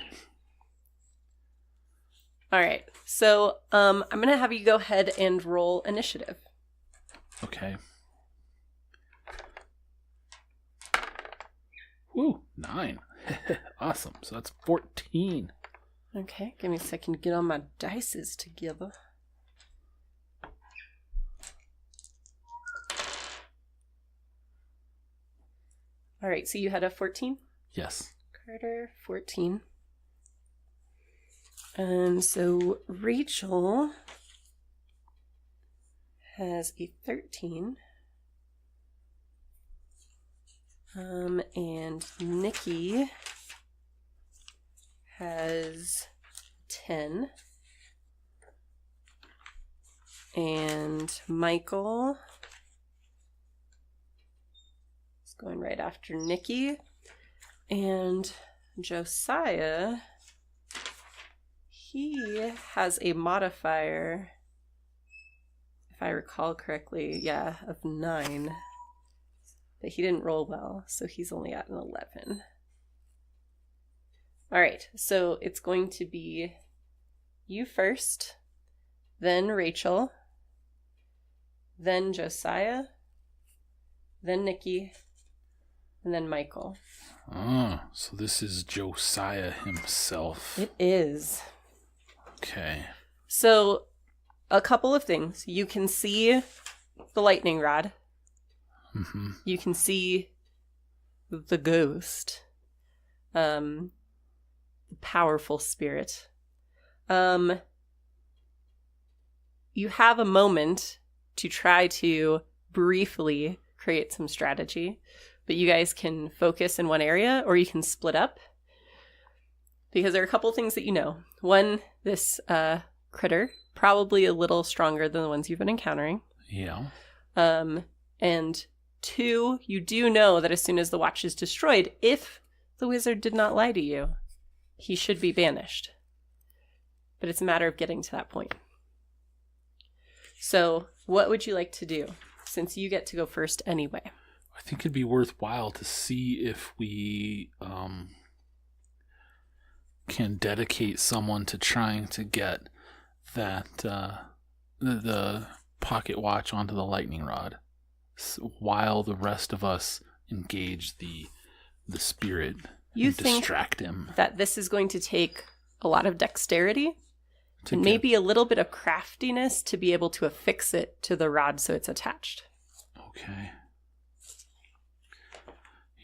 All right. So I'm going to have you go ahead and roll initiative. Okay. Woo, 9. Awesome. So that's 14. Okay, give me a second to get all my dices together. All right, so you had a 14? Yes. Carter, 14. And so Rachel has a 13. And Nikki has 10. And Michael is going right after Nikki. And Josiah, he has a modifier, if I recall correctly, of 9. but he didn't roll well, so he's only at an 11. All right, so it's going to be you first, then Rachel, then Josiah, then Nikki, and then Michael. Oh, so this is Josiah himself. It is. Okay. So, a couple of things. You can see the lightning rod. Mm-hmm. You can see the ghost. The powerful spirit. You have a moment to try to briefly create some strategy, but you guys can focus in one area or you can split up, because there are a couple things that you know. One, this critter, probably a little stronger than the ones you've been encountering. Yeah. And two, you do know that as soon as the watch is destroyed, if the wizard did not lie to you, he should be banished. But it's a matter of getting to that point. So, what would you like to do, since you get to go first anyway? I think it'd be worthwhile to see if we can dedicate someone to trying to get that the pocket watch onto the lightning rod, while the rest of us engage the spirit and distract him. That this is going to take a lot of dexterity and maybe a little bit of craftiness to be able to affix it to the rod so it's attached. Okay.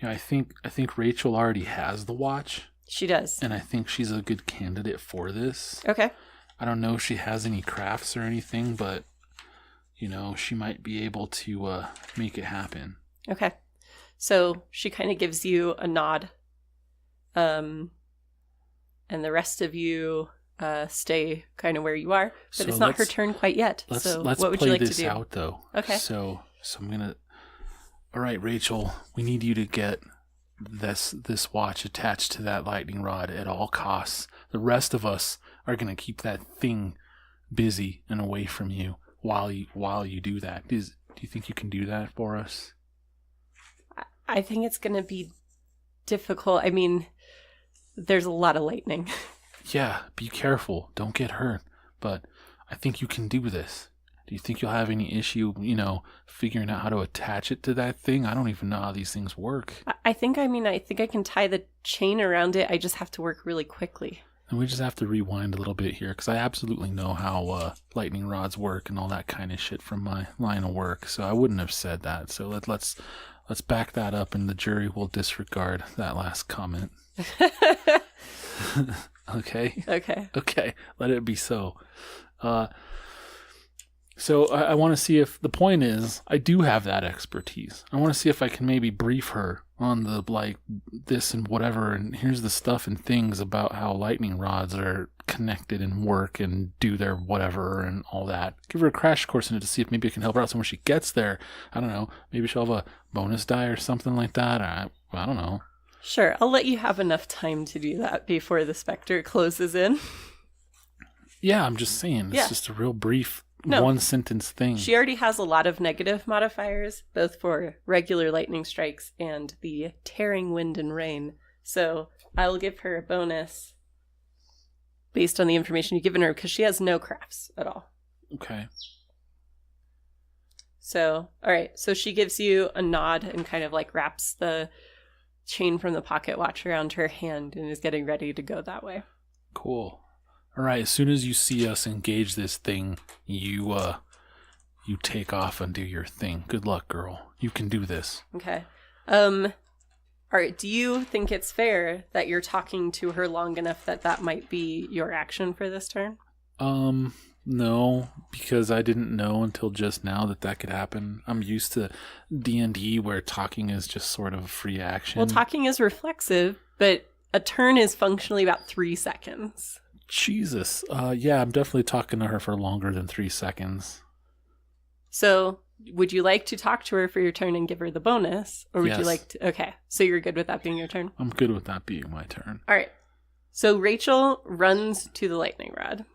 Yeah, I think Rachel already has the watch. She does. And I think she's a good candidate for this. Okay. I don't know if she has any crafts or anything, but, she might be able to make it happen. Okay. So she kind of gives you a nod. And the rest of you stay kind of where you are. But it's not her turn quite yet. So what would you like to do? Let's play this out, though. Okay. So I'm going to... All right, Rachel, we need you to get this watch attached to that lightning rod at all costs. The rest of us are going to keep that thing busy and away from you while you do that. Do you think you can do that for us? I think it's going to be difficult. I mean, there's a lot of lightning. Yeah, be careful. Don't get hurt. But I think you can do this. Do you think you'll have any issue, figuring out how to attach it to that thing? I don't even know how these things work. I think I can tie the chain around it. I just have to work really quickly. And we just have to rewind a little bit here, because I absolutely know how lightning rods work and all that kind of shit from my line of work. So I wouldn't have said that. So let's back that up, and the jury will disregard that last comment. Okay? Okay. Let it be so. So I want to see if the point is I do have that expertise. I want to see if I can maybe brief her on the this and whatever, and here's the stuff and things about how lightning rods are connected and work and do their whatever and all that. Give her a crash course in it to see if maybe I can help her out. So when she gets there, I don't know, maybe she'll have a bonus die or something like that. I don't know. Sure, I'll let you have enough time to do that before the specter closes in. Yeah, I'm just saying. It's just a real brief one sentence thing. She already has a lot of negative modifiers, both for regular lightning strikes and the tearing wind and rain. So I will give her a bonus based on the information you've given her, because she has no crafts at all. Okay. So, all right. So she gives you a nod and kind of wraps the chain from the pocket watch around her hand and is getting ready to go that way. Cool. All right, as soon as you see us engage this thing, you take off and do your thing. Good luck, girl. You can do this. Okay. All right, do you think it's fair that you're talking to her long enough that might be your action for this turn? No, because I didn't know until just now that could happen. I'm used to D&D where talking is just sort of free action. Well, talking is reflexive, but a turn is functionally about 3 seconds. Jesus. Yeah, I'm definitely talking to her for longer than 3 seconds. So, would you like to talk to her for your turn and give her the bonus? Or would you like to... Okay, so you're good with that being your turn? I'm good with that being my turn. All right. So, Rachel runs to the lightning rod.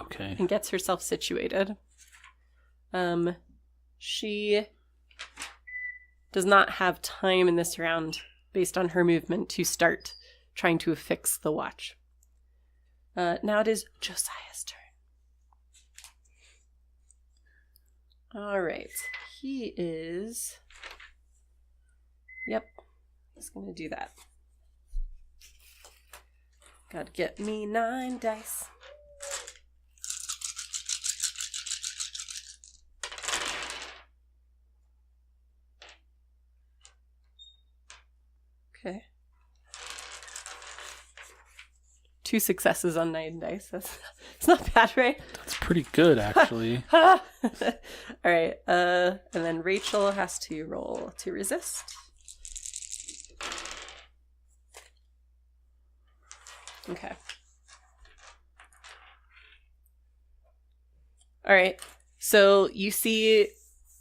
Okay. And gets herself situated. She does not have time in this round, based on her movement, to start trying to affix the watch. Now it is Josiah's turn. All right. He is... Yep. He's going to do that. Gotta get me 9 dice. Okay. 2 successes on 9 dice. It's not bad, right? That's pretty good, actually. All right. And then Rachel has to roll to resist. Okay. All right. So you see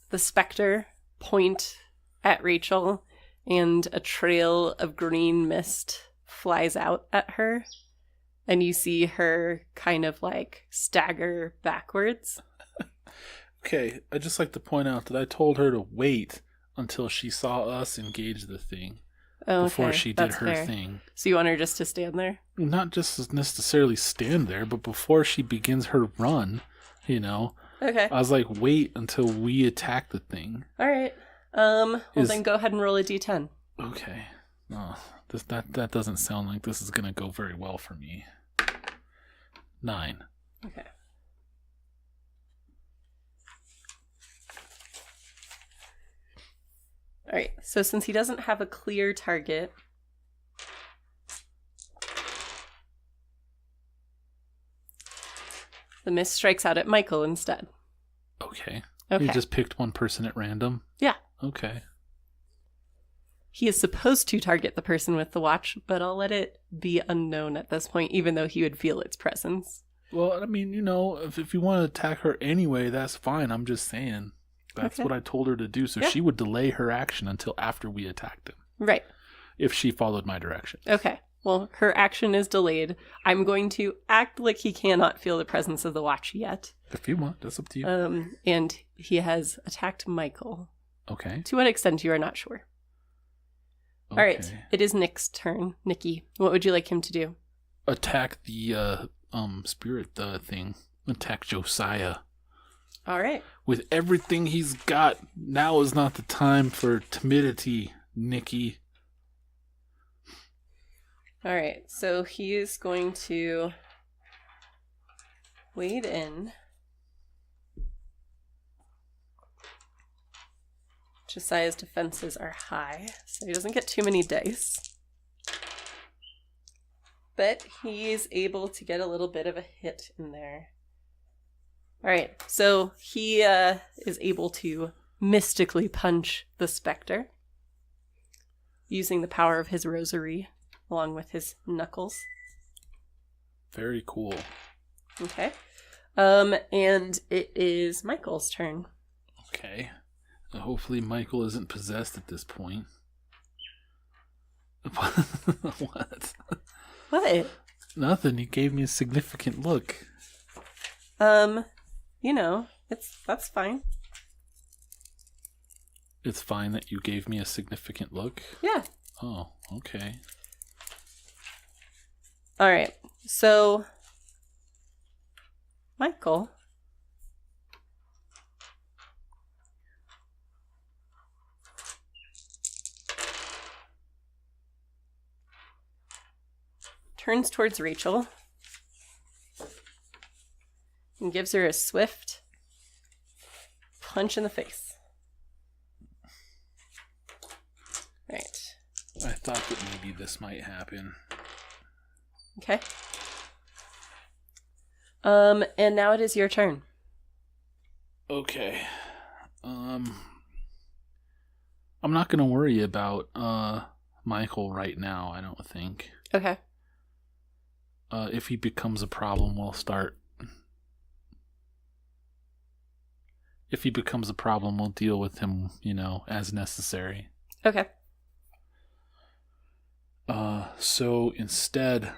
the specter point at Rachel, and a trail of green mist flies out at her. And you see her kind of like stagger backwards. Okay, I'd just like to point out that I told her to wait until she saw us engage the thing before she did her thing. So you want her just to stand there? Not just necessarily stand there, but before she begins her run, you know. Okay. I was like, wait until we attack the thing. All right. Then go ahead and roll a d10. Okay. Oh, that doesn't sound like this is going to go very well for me. 9. Okay. All right. So since he doesn't have a clear target, the mist strikes out at Michael instead. Okay. Okay. You just picked one person at random? Yeah. Okay. He is supposed to target the person with the watch, but I'll let it be unknown at this point, even though he would feel its presence. Well, I mean, you know, if you want to attack her anyway, that's fine. I'm just saying. That's what I told her to do, so she would delay her action until after we attacked him. Right. If she followed my direction. Okay. Well, her action is delayed. I'm going to act like he cannot feel the presence of the watch yet. If you want, that's up to you. And he has attacked Michael. Okay. To what extent, you are not sure. Okay. All right. It is Nick's turn. Nikki, what would you like him to do? Attack the spirit thing. Attack Josiah. All right. With everything he's got, now is not the time for timidity, Nikki. All right. So he is going to wade in. Josiah's defenses are high, so he doesn't get too many dice. But he's able to get a little bit of a hit in there. All right, so he is able to mystically punch the specter using the power of his rosary along with his knuckles. Very cool. Okay. And it is Michael's turn. Okay. Hopefully Michael isn't possessed at this point. What? What? Nothing. He gave me a significant look. You know, that's fine. It's fine that you gave me a significant look? Yeah. Oh, okay. All right. So, Michael turns towards Rachel and gives her a swift punch in the face. Right. I thought that maybe this might happen. Okay. And now it is your turn. Okay. I'm not gonna worry about Michael right now, I don't think. Okay. If he becomes a problem, we'll start. If he becomes a problem, we'll deal with him, you know, as necessary. Okay. So instead,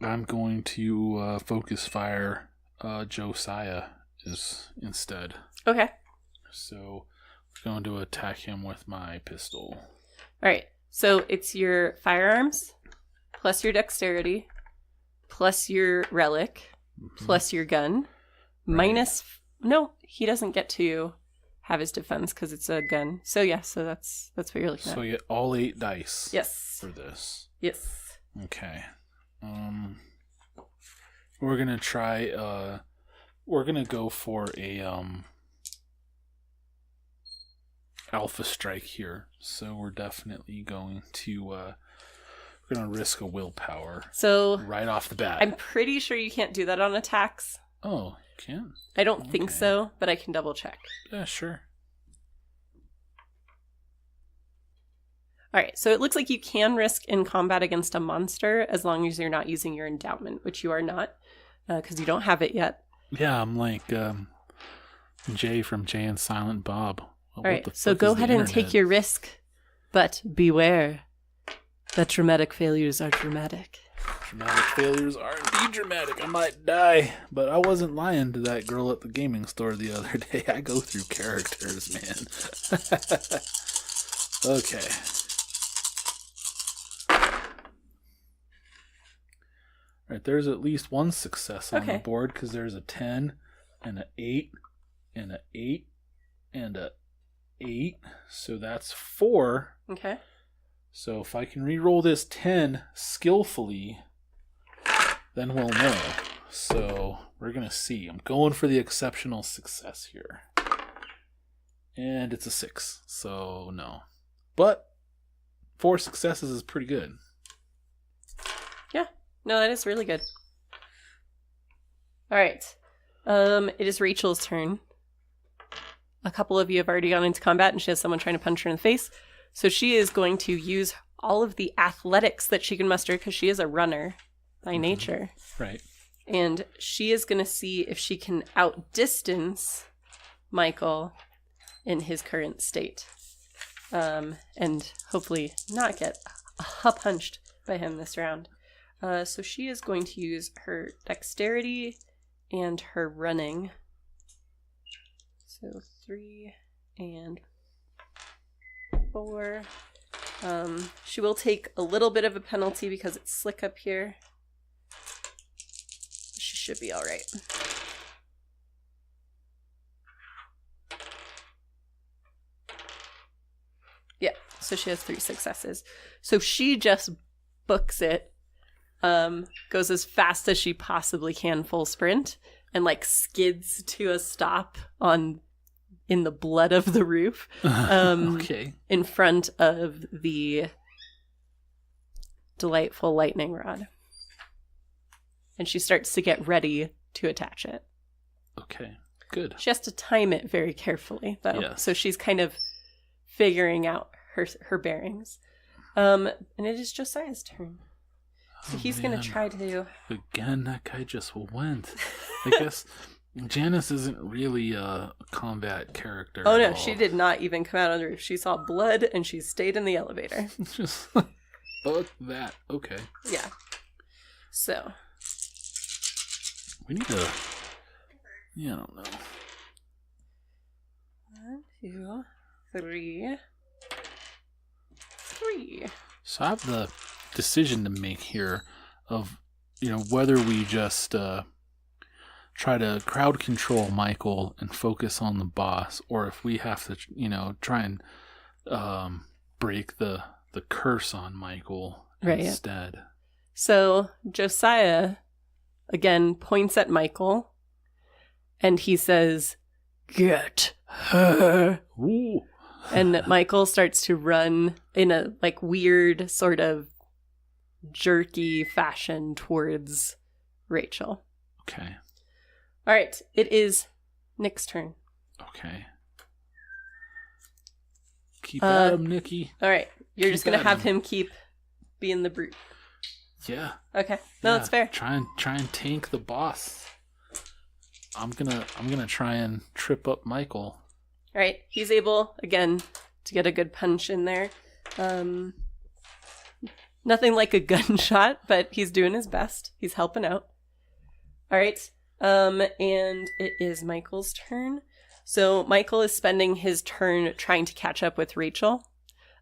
I'm going to focus fire Josiah instead. Okay. So going to attack him with my pistol. All right. So it's your firearms plus your dexterity plus your relic plus your gun minus... No, he doesn't get to have his defense because it's a gun. So yeah, so that's what you're looking at. So you get all 8 dice. Yes. For this. Yes. Okay. We're gonna try. We're gonna go for a alpha strike here. So we're definitely going to. We're gonna risk a willpower. So right off the bat. I'm pretty sure you can't do that on attacks. Oh, you can? I don't think so, but I can double check. Yeah, sure. All right, so it looks like you can risk in combat against a monster as long as you're not using your endowment, which you are not, because you don't have it yet. Yeah, I'm like Jay from Jay and Silent Bob. All right, so go ahead and take your risk, but beware that dramatic failures are dramatic. Dramatic failures are indeed dramatic. I might die, but I wasn't lying to that girl at the gaming store the other day. I go through characters, man. Okay. All right, there's at least one success on the board because there's a 10 and an 8 and an 8 and a 8. So that's 4. Okay. So if I can re-roll this 10 skillfully, then we'll know. So we're going to see. I'm going for the exceptional success here. And it's a 6. So no. But 4 successes is pretty good. Yeah. No, that is really good. All right. It is Rachel's turn. A couple of you have already gone into combat and she has someone trying to punch her in the face. So she is going to use all of the athletics that she can muster because she is a runner by nature. Right. And she is going to see if she can outdistance Michael in his current state. And hopefully not get punched by him this round. So she is going to use her dexterity and her running. So 3 and 4. She will take a little bit of a penalty because it's slick up here. She should be all right. Yeah, so she has 3 successes. So she just books it, goes as fast as she possibly can, full sprint, and like skids to a stop in the blood of the roof. In front of the delightful lightning rod. And she starts to get ready to attach it. Okay, good. She has to time it very carefully, though. Yes. So she's kind of figuring out her bearings. And it is Josiah's turn. So he's going to try to... Again, that guy just went. I guess Janice isn't really a combat character. Oh, no, she did not even come out on the roof. She saw blood and she stayed in the elevator. Just fuck that. Okay. Yeah. So... We need to... Yeah, I don't know. 1, 2, 3. 3. So I have the decision to make here of, whether we just try to crowd control Michael and focus on the boss, or if we have to, try and break the curse on Michael instead. So Josiah, again, points at Michael, and he says, "Get her." Ooh. And Michael starts to run in a weird sort of jerky fashion towards Rachel. Okay. All right, it is Nick's turn. Okay. Keep at him, Nikki. All right, you're just gonna have him keep being the brute. Yeah. Okay. No, that's fair. Try and tank the boss. I'm gonna try and trip up Michael. All right, he's able again to get a good punch in there. Nothing like a gunshot, but he's doing his best. He's helping out. All right. And it is Michael's turn. So Michael is spending his turn trying to catch up with Rachel.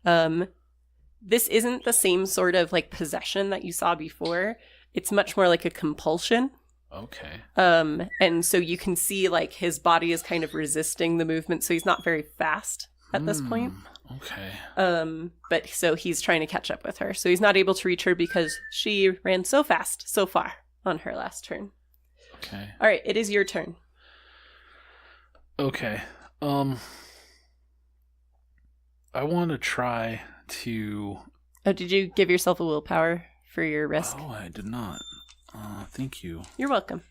This isn't the same sort of like possession that you saw before. It's much more like a compulsion. Okay. And so you can see like his body is kind of resisting the movement, so he's not very fast at this point. Okay. But so he's trying to catch up with her. So he's not able to reach her because she ran so fast, so far on her last turn. Okay. All right, it is your turn. Okay. I want to try to... Oh, did you give yourself a willpower for your risk? Oh, I did not. Thank you. You're welcome.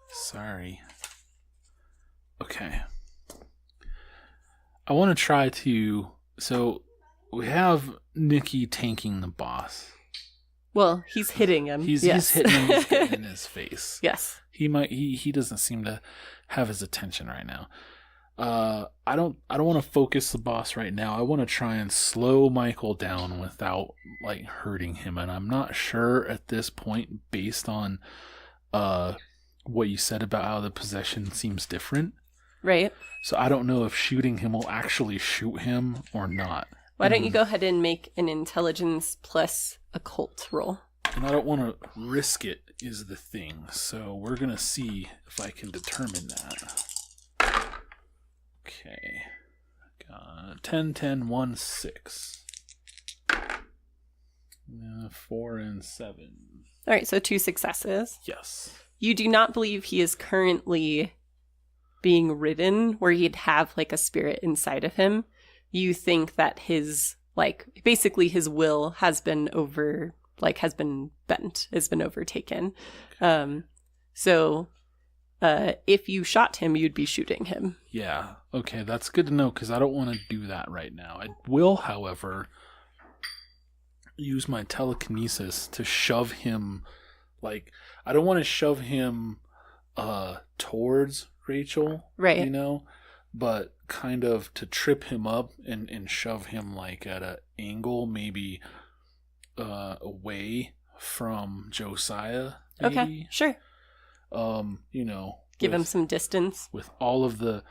Sorry. Okay. I want to try to... So, we have Nikki tanking the boss. Well, he's hitting him. He's hitting him, he's getting in his face. Yes. He doesn't seem to have his attention right now. I don't want to focus the boss right now. I want to try and slow Michael down without like hurting him, and I'm not sure at this point, based on what you said about how the possession seems different. Right. So I don't know if shooting him will actually shoot him or not. Why don't you go ahead and make an intelligence plus occult roll? And I don't want to risk it is the thing. So we're going to see if I can determine that. Okay. 10, 10, 1, 6. 4 and 7. All right, so 2 successes. Yes. You do not believe he is currently being ridden where he'd have like a spirit inside of him. You think that his, like, basically his will has been bent, has been overtaken. So if you shot him, you'd be shooting him. Yeah. Okay, that's good to know because I don't want to do that right now. I will, however, use my telekinesis to shove him, like, I don't want to shove him towards Rachel, right? You know, but kind of to trip him up and shove him like at an angle, maybe away from Josiah. Maybe. Okay, sure. You know, give him some distance with all of the,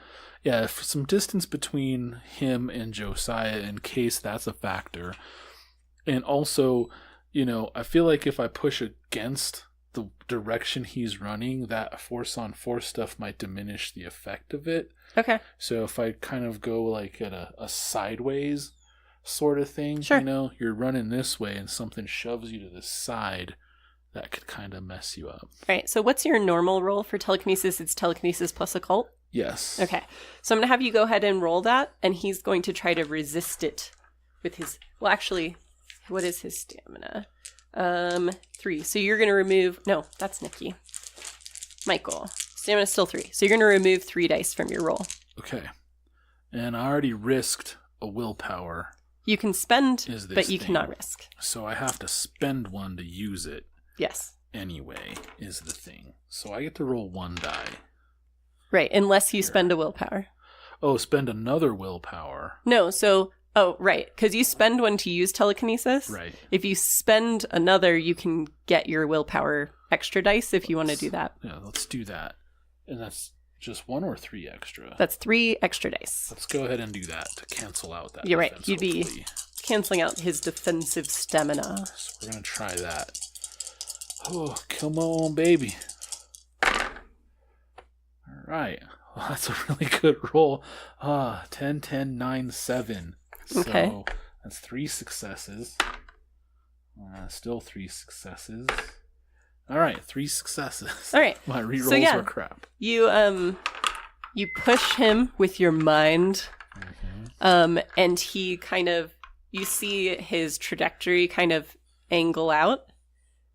some distance between him and Josiah in case that's a factor. And also, you know, I feel like if I push against the direction he's running, that force on force stuff might diminish the effect of it. Okay. So if I kind of go like at a sideways sort of thing, sure. You know, you're running this way and something shoves you to the side, that could kind of mess you up. All right. So what's your normal roll for telekinesis? It's telekinesis plus occult? Yes. Okay. So I'm going to have you go ahead and roll that, and he's going to try to resist it with his... Well, actually, what is his stamina? 3. So you're going to remove... No, that's Nikki. Michael. Stamina's still 3. So you're going to remove 3 dice from your roll. Okay. And I already risked a willpower. You can spend, but you cannot risk. So I have to spend one to use it. Yes. Anyway, is the thing. So I get to roll 1 die. Right, unless you spend a willpower. Oh, spend another willpower. No, so... Oh, right, because you spend one to use telekinesis. Right. If you spend another, you can get your willpower extra dice if you want to do that. Yeah, let's do that. And that's just 1 or 3 extra? That's 3 extra dice. Let's go ahead and do that to cancel out that. You're right. Defense, You'd hopefully. be canceling out his defensive stamina. So we're going to try that. Oh, come on, baby. All right. Well, that's a really good roll. 10, 10, 9, 7. Okay. So that's 3 successes. Still 3 successes. All right, 3 successes. All right. My rerolls were crap. You push him with your mind, and he kind of, you see his trajectory kind of angle out,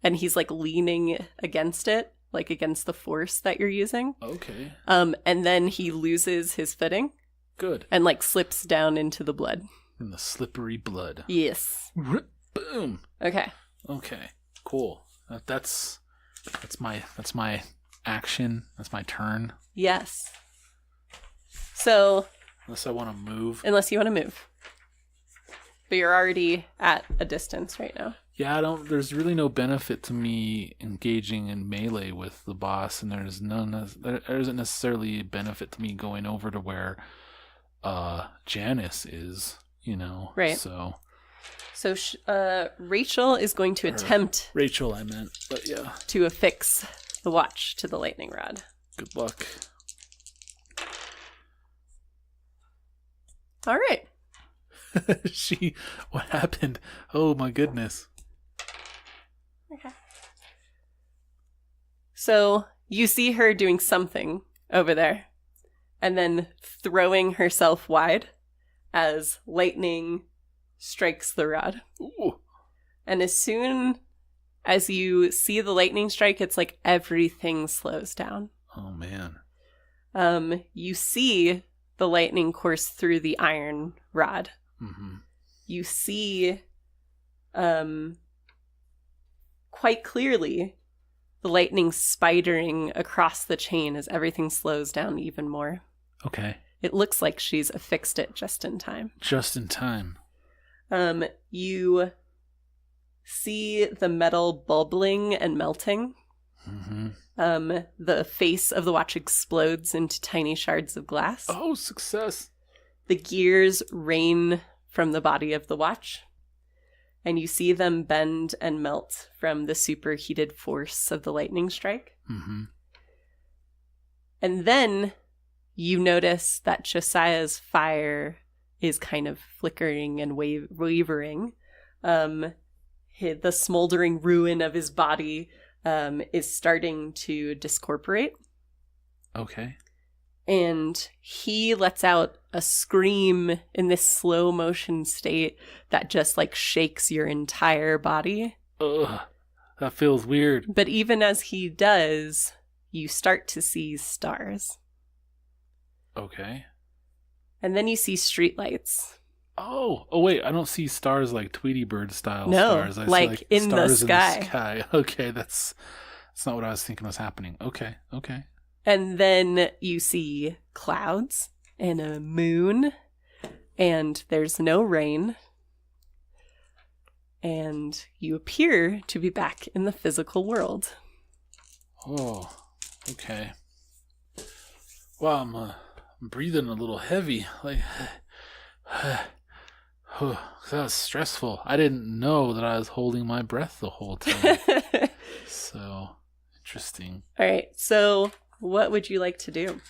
and he's like leaning against it, like against the force that you're using. Okay. And then he loses his footing. Good. And like slips down into the blood. In the slippery blood. Yes. Boom. Okay. Okay. Cool. That's my action. That's my turn. Yes. So. Unless I want to move. Unless you want to move. But you're already at a distance right now. Yeah, there's really no benefit to me engaging in melee with the boss, and there isn't necessarily a benefit to me going over to where Janice is, Right. So Rachel is going to attempt Rachel, I meant, but yeah. To affix the watch to the lightning rod. Good luck. All right. What happened? Oh my goodness. Okay. So you see her doing something over there and then throwing herself wide as lightning strikes the rod. Ooh. And as soon as you see the lightning strike, it's like everything slows down. Oh man. You see the lightning course through the iron rod. Mm-hmm. You see quite clearly the lightning spidering across the chain as everything slows down even more. Okay. It looks like she's affixed it just in time. Just in time. You see the metal bubbling and melting. Mm-hmm. The face of the watch explodes into tiny shards of glass. Oh, success. The gears rain from the body of the watch. And you see them bend and melt from the superheated force of the lightning strike. Mm-hmm. And then you notice that Josiah's fire is kind of flickering and wavering. The smoldering ruin of his body is starting to discorporate. Okay. And he lets out a scream in this slow motion state that just like shakes your entire body. Ugh, that feels weird. But even as he does, you start to see stars. Okay. And then you see streetlights. Oh, wait, I don't see stars like Tweety Bird style stars. I like see in the sky. In the sky. Okay, that's not what I was thinking was happening. Okay. And then you see clouds and a moon, and there's no rain. And you appear to be back in the physical world. Oh, okay. Wow, I'm breathing a little heavy. Like, that was stressful. I didn't know that I was holding my breath the whole time. So, interesting. All right, so what would you like to do?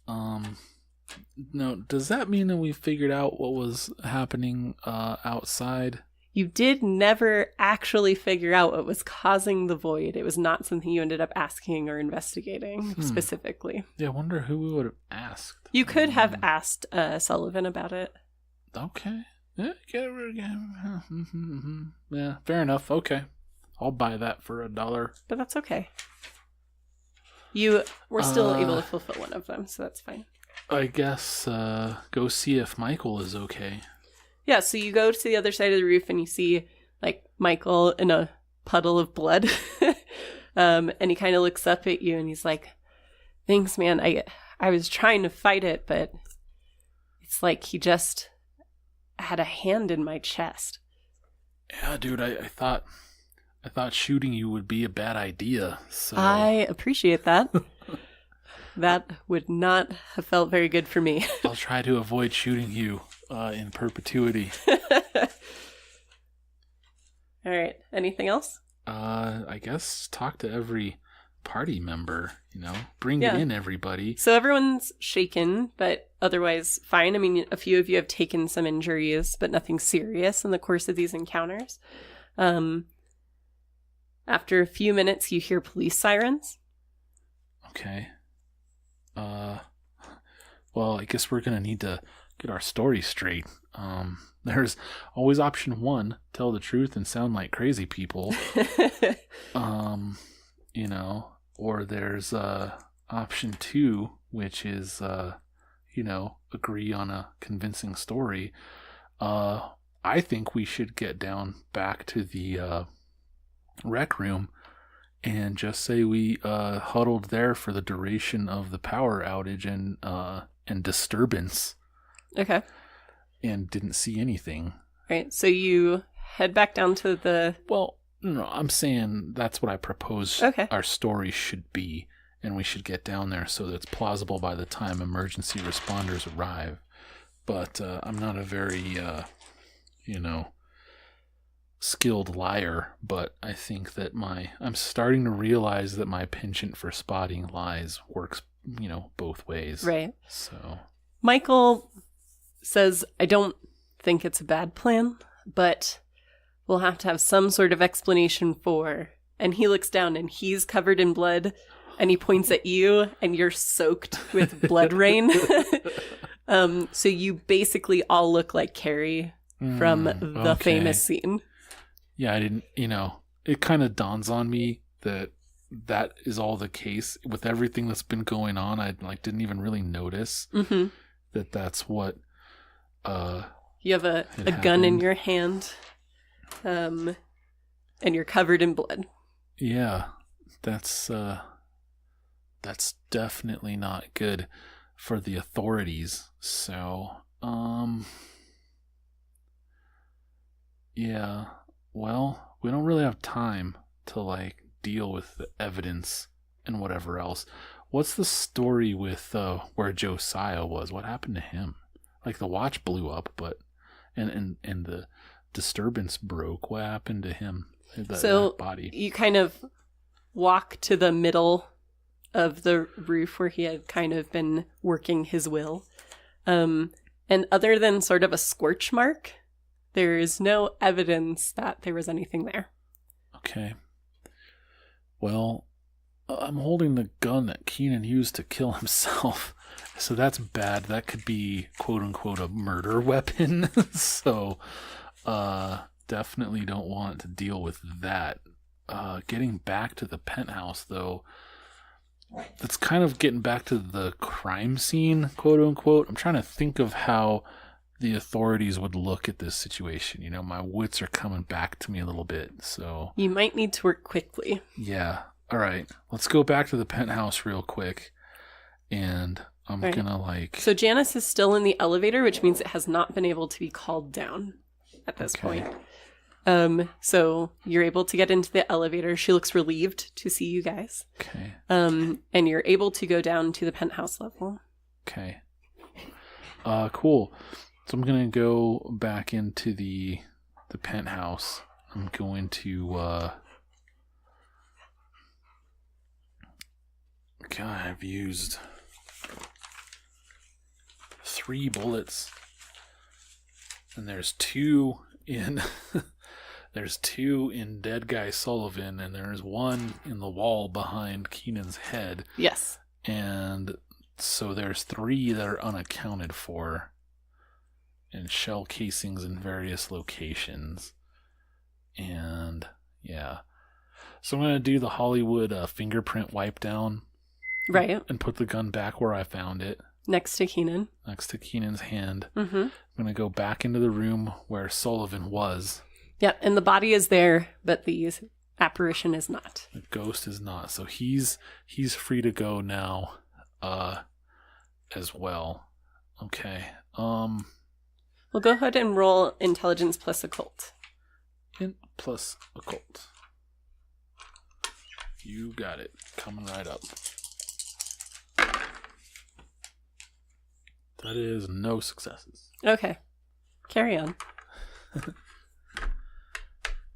No, does that mean that we figured out what was happening outside? You did never actually figure out what was causing the void. It was not something you ended up asking or investigating specifically. Yeah, I wonder who we would have asked. You could have asked Sullivan about it. Okay. Yeah, yeah, fair enough. Okay. I'll buy that for $1. But that's okay. You were still able to fulfill one of them, so that's fine. I guess go see if Michael is okay. Yeah, so you go to the other side of the roof and you see, like, Michael in a puddle of blood. And he kind of looks up at you and he's like, thanks, man. I was trying to fight it, but it's like he just had a hand in my chest. Yeah, dude, I thought shooting you would be a bad idea. So I appreciate that. That would not have felt very good for me. I'll try to avoid shooting you in perpetuity. All right. Anything else? I guess talk to every party member, bring it in, everybody. So everyone's shaken, but otherwise fine. I mean, a few of you have taken some injuries, but nothing serious in the course of these encounters. After a few minutes, you hear police sirens. Okay. Well, I guess we're going to need to get our story straight. There's always option 1, tell the truth and sound like crazy people. Or there's option 2, which is, agree on a convincing story. I think we should get down back to the rec room and just say we huddled there for the duration of the power outage and disturbance. Okay. And didn't see anything. Right. So you head back down to the... Well, no, I'm saying that's what I propose our story should be, and we should get down there so that it's plausible by the time emergency responders arrive. But I'm not a very, skilled liar, but I think that I'm starting to realize that my penchant for spotting lies works, both ways. Right. So Michael says, I don't think it's a bad plan, but we'll have to have some sort of explanation for... And he looks down and he's covered in blood, and he points at you and you're soaked with blood rain. So you basically all look like Carrie from the famous scene. Yeah, I didn't, it kind of dawns on me that is all the case with everything that's been going on. I didn't even really notice that that's what you have a gun in your hand, and you're covered in blood. Yeah, that's definitely not good for the authorities. So, yeah. Well, we don't really have time to deal with the evidence and whatever else. What's the story with where Josiah was? What happened to him? The watch blew up, but and the disturbance broke. What happened to him? That body. You kind of walk to the middle of the roof where he had kind of been working his will. And other than sort of a scorch mark, there is no evidence that there was anything there. Okay. Well, I'm holding the gun that Keenan used to kill himself. So that's bad. That could be, quote unquote, a murder weapon. So, definitely don't want to deal with that. Getting back to the penthouse, though, that's kind of getting back to the crime scene, quote unquote. I'm trying to think of how the authorities would look at this situation. My wits are coming back to me a little bit, so... You might need to work quickly. Yeah. All right. Let's go back to the penthouse real quick, and I'm gonna So Janice is still in the elevator, which means it has not been able to be called down at this point. So you're able to get into the elevator. She looks relieved to see you guys. Okay. And you're able to go down to the penthouse level. Okay. Cool. So I'm going to go back into the penthouse. I'm going to, God, I've used 3 bullets. And there's 2 in, there's 2 in Dead Guy Sullivan, and there's 1 in the wall behind Keenan's head. Yes. And so there's 3 that are unaccounted for. And shell casings in various locations. And, yeah. So I'm going to do the Hollywood fingerprint wipe down. Right. And put the gun back where I found it. Next to Keenan. Next to Keenan's hand. Mm-hmm. I'm going to go back into the room where Sullivan was. Yeah, and the body is there, but the apparition is not. The ghost is not. So he's free to go now as well. Okay. We'll go ahead and roll intelligence plus occult. Int plus occult. You got it. Coming right up. That is no successes. Okay. Carry on.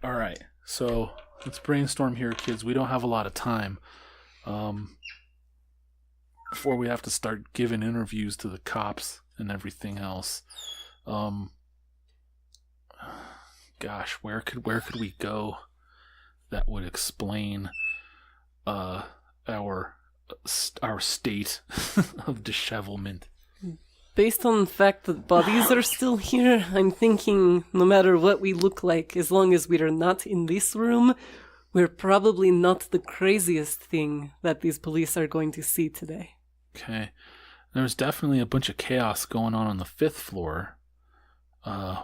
All right. So let's brainstorm here, kids. We don't have a lot of time. Before we have to start giving interviews to the cops and everything else. Gosh, where could we go that would explain our state of dishevelment? Based on the fact that bodies are still here, I'm thinking no matter what we look like, as long as we are not in this room, we're probably not the craziest thing that these police are going to see today. Okay. There's definitely a bunch of chaos going on the 5th floor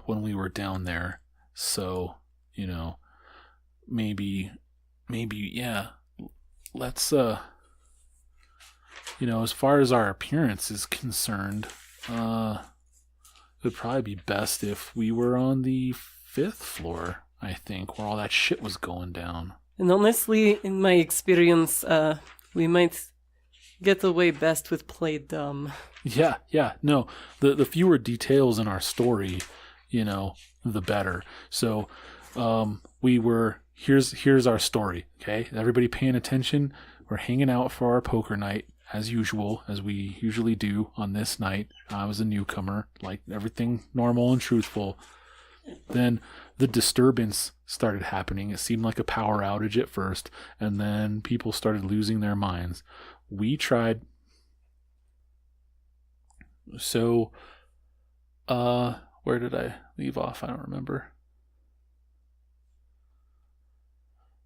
when we were down there. So, maybe, yeah. Let's, as far as our appearance is concerned, it would probably be best if we were on the 5th floor, I think, where all that shit was going down. And honestly, in my experience, we might get away best with play dumb. Yeah. No, the fewer details in our story, the better. So, here's our story, okay? Everybody paying attention. We're hanging out for our poker night, as usual, as we usually do on this night. I was a newcomer, like everything normal and truthful. Then the disturbance started happening. It seemed like a power outage at first, and then people started losing their minds. We tried. So, where did I leave off? I don't remember.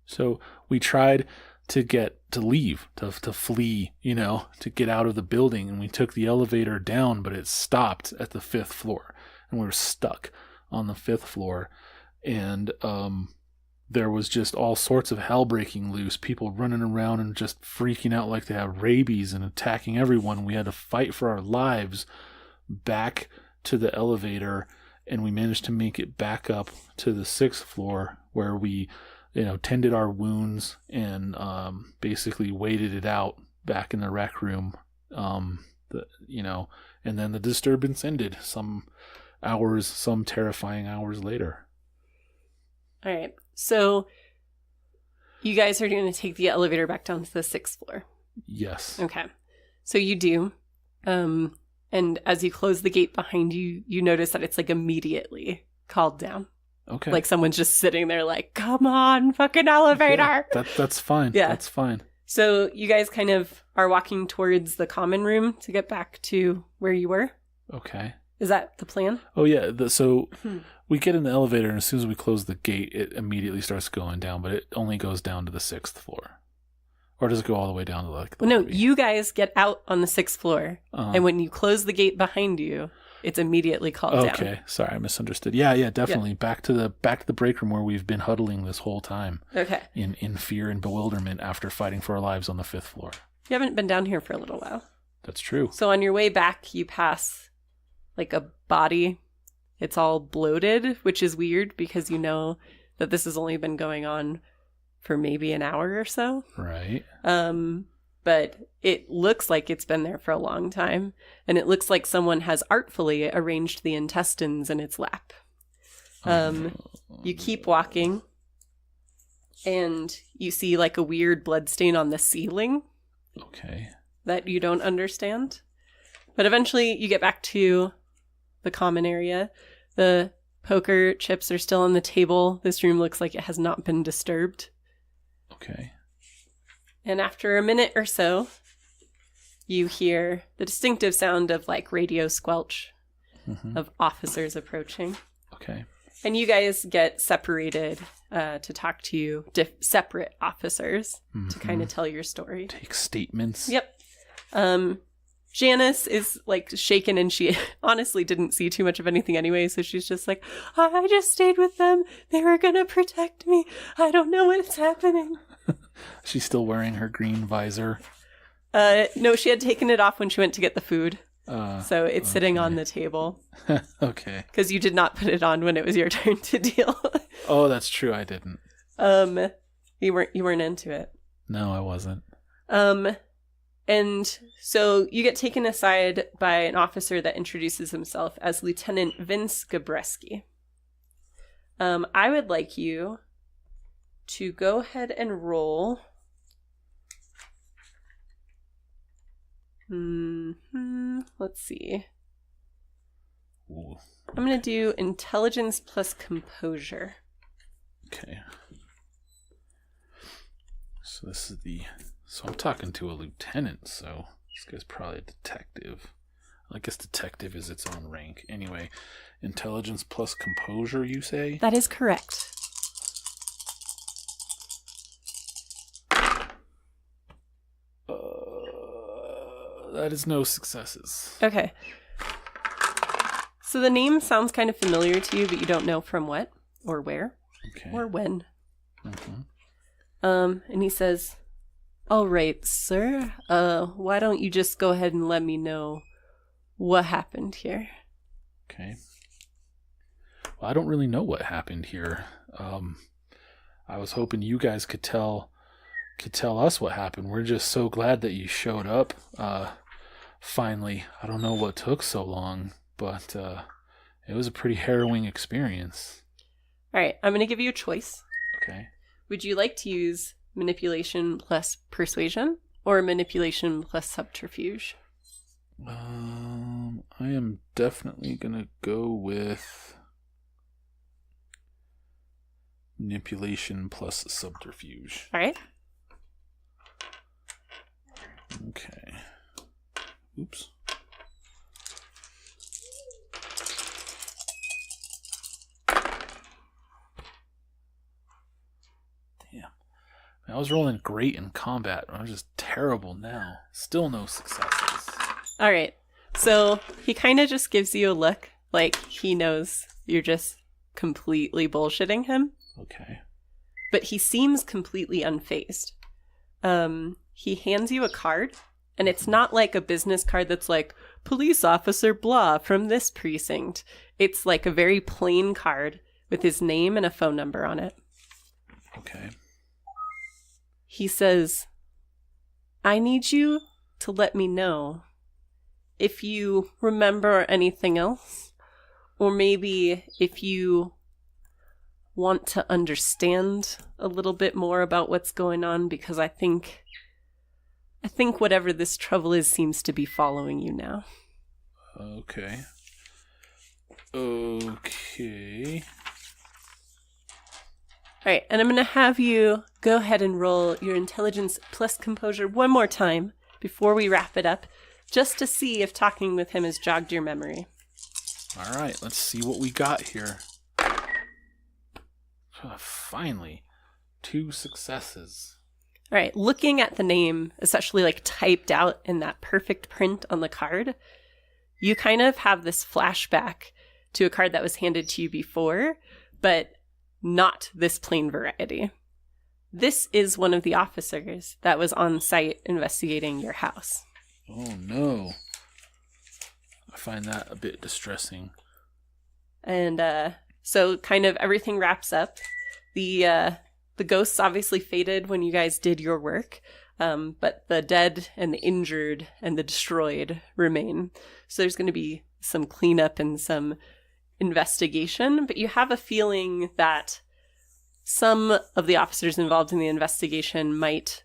So we tried to leave, to flee, to get out of the building, and we took the elevator down, but it stopped at the 5th floor, and we were stuck on the 5th floor, and there was just all sorts of hell breaking loose, people running around and just freaking out like they have rabies and attacking everyone. We had to fight for our lives back to the elevator, and we managed to make it back up to the 6th floor, where we tended our wounds and basically waited it out back in the rec room, and then the disturbance ended some terrifying hours later. All right. So you guys are going to take the elevator back down to the 6th floor. Yes. Okay. So you do. And as you close the gate behind you, you notice that it's like immediately called down. Okay. Like someone's just sitting there like, come on, fucking elevator. Yeah, that's fine. Yeah. That's fine. So you guys kind of are walking towards the common room to get back to where you were. Okay. Is that the plan? Oh, yeah. So we get in the elevator, and as soon as we close the gate, it immediately starts going down, but it only goes down to the 6th floor. Or does it go all the way down to the no, lobby? you guys get out on the 6th floor, and when you close the gate behind you, it's immediately called down. Okay, sorry, I misunderstood. Yeah, definitely. Yeah. Back to the break room where we've been huddling this whole time. Okay. In fear and bewilderment after fighting for our lives on the 5th floor. You haven't been down here for a little while. That's true. So on your way back, you pass like a body. It's all bloated, which is weird because you know that this has only been going on for maybe an hour or so. Right. But it looks like it's been there for a long time. And it looks like someone has artfully arranged the intestines in its lap. You keep walking, and you see like a weird bloodstain on the ceiling. Okay. That you don't understand. But eventually you get back to the common area. The poker chips are still on the table. This room looks like it has not been disturbed. Okay. And after a minute or so, you hear the distinctive sound of like radio squelch of officers approaching. Okay. And you guys get separated to talk to separate officers to kind of tell your story. Take statements. Yep. Janice is like shaken, and she honestly didn't see too much of anything anyway, so she's just like, I just stayed with them. They were gonna protect me. I don't know what's happening. She's still wearing her green visor. No, she had taken it off when she went to get the food. So it's sitting on the table. Okay. Because you did not put it on when it was your turn to deal. Oh, that's true. I didn't. You weren't into it. No, I wasn't. And so you get taken aside by an officer that introduces himself as Lieutenant Vince Gabreski. I would like you to go ahead and roll. Let's see. Ooh. I'm going to do intelligence plus composure. Okay. So I'm talking to a lieutenant, so this guy's probably a detective. I guess detective is its own rank. Anyway, intelligence plus composure, you say? That is correct. That is no successes. Okay. So the name sounds kind of familiar to you, but you don't know from what or where or when. And he says, all right, sir. Why don't you just go ahead and let me know what happened here? Okay. Well, I don't really know what happened here. I was hoping you guys could tell us what happened. We're just so glad that you showed up. Finally, I don't know what took so long, but it was a pretty harrowing experience. All right, I'm going to give you a choice. Okay. Would you like to use manipulation plus persuasion or manipulation plus subterfuge? I am definitely going to go with manipulation plus subterfuge. All right. Okay. Oops. Damn. I was rolling great in combat. I was just terrible now. Still no successes. All right. So he kind of just gives you a look like he knows you're just completely bullshitting him. Okay. But he seems completely unfazed. He hands you a card, and it's not like a business card that's like, police officer blah from this precinct. It's like a very plain card with his name and a phone number on it. Okay. He says, I need you to let me know if you remember anything else, or maybe if you want to understand a little bit more about what's going on, because I think whatever this trouble is seems to be following you now. Okay. All right, and I'm going to have you go ahead and roll your intelligence plus composure one more time before we wrap it up, just to see if talking with him has jogged your memory. All right, let's see what we got here. Finally, 2 successes. All right, looking at the name, especially like typed out in that perfect print on the card, you kind of have this flashback to a card that was handed to you before, but not this plain variety. This is one of the officers that was on site investigating your house. Oh no. I find that a bit distressing. And so kind of everything wraps up. The ghosts obviously faded when you guys did your work, but the dead and the injured and the destroyed remain. So there's going to be some cleanup and some investigation, but you have a feeling that some of the officers involved in the investigation might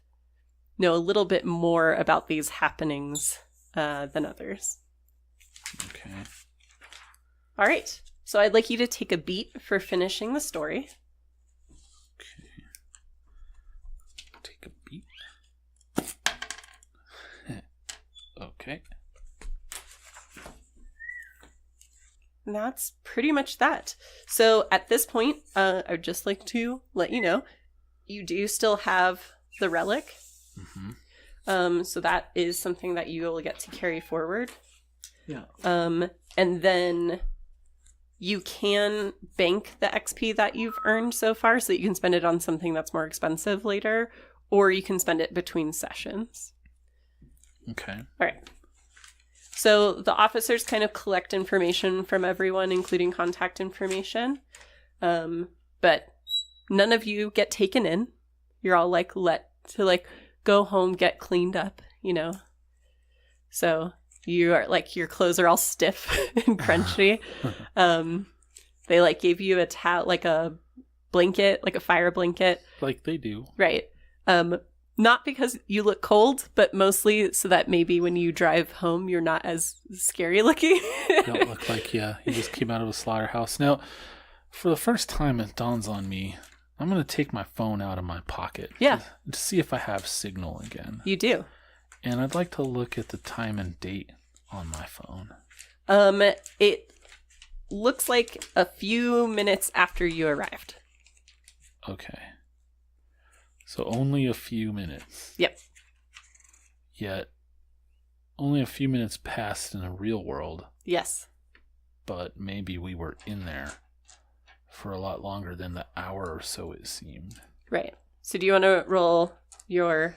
know a little bit more about these happenings than others. Okay. All right. So I'd like you to take a beat for finishing the story. Okay. Take a beat. Okay. And that's pretty much that. So at this point, I'd just like to let you know, you do still have the relic. Mm-hmm. So that is something that you will get to carry forward. Yeah. And then you can bank the XP that you've earned so far so that you can spend it on something that's more expensive later, or you can spend it between sessions. Okay. All right. So the officers kind of collect information from everyone, including contact information. But none of you get taken in. You're all let to go home, get cleaned up, So you are your clothes are all stiff and crunchy. They gave you a a blanket, like a fire blanket. Like they do. Right. Not because you look cold, but mostly so that maybe when you drive home, you're not as scary looking. You don't look like, you just came out of a slaughterhouse. Now, for the first time, it dawns on me, I'm going to take my phone out of my pocket. Yeah. To see if I have signal again. You do. And I'd like to look at the time and date on my phone. It looks like a few minutes after you arrived. Okay. So only a few minutes. Yep. Yet, only a few minutes passed in the real world. Yes. But maybe we were in there for a lot longer than the hour or so it seemed. Right. So do you want to roll your,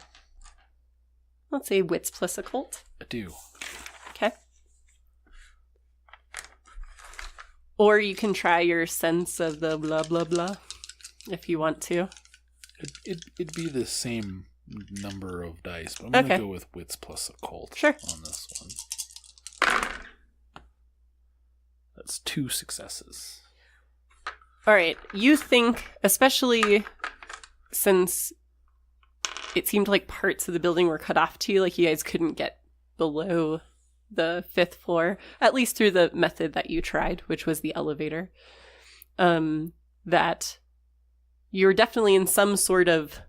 let's say, wits plus occult? I do. Okay. Or you can try your sense of the blah, blah, blah, if you want to. It'd be the same number of dice, but I'm going to go with wits plus occult on this one. That's 2 successes. All right. You think, especially since it seemed like parts of the building were cut off to you, like you guys couldn't get below the 5th floor, at least through the method that you tried, which was the elevator, that you're definitely in some sort of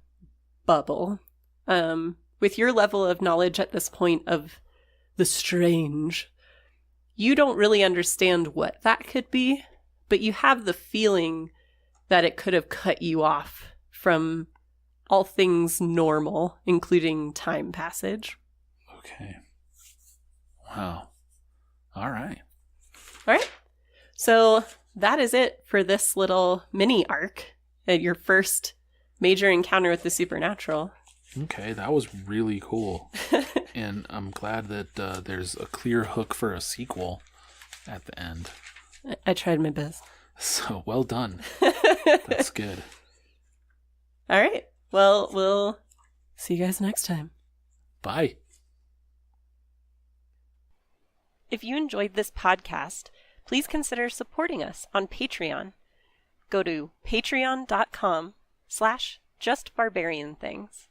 bubble. With your level of knowledge at this point of the strange, you don't really understand what that could be, but you have the feeling that it could have cut you off from all things normal, including time passage. Okay. Wow. All right. All right. So that is it for this little mini arc at your first major encounter with the supernatural. Okay, that was really cool. And I'm glad that there's a clear hook for a sequel at the end. I tried my best. So, well done. That's good. All right. Well, we'll see you guys next time. Bye. If you enjoyed this podcast, please consider supporting us on Patreon. Go to patreon.com/justbarbarianthings.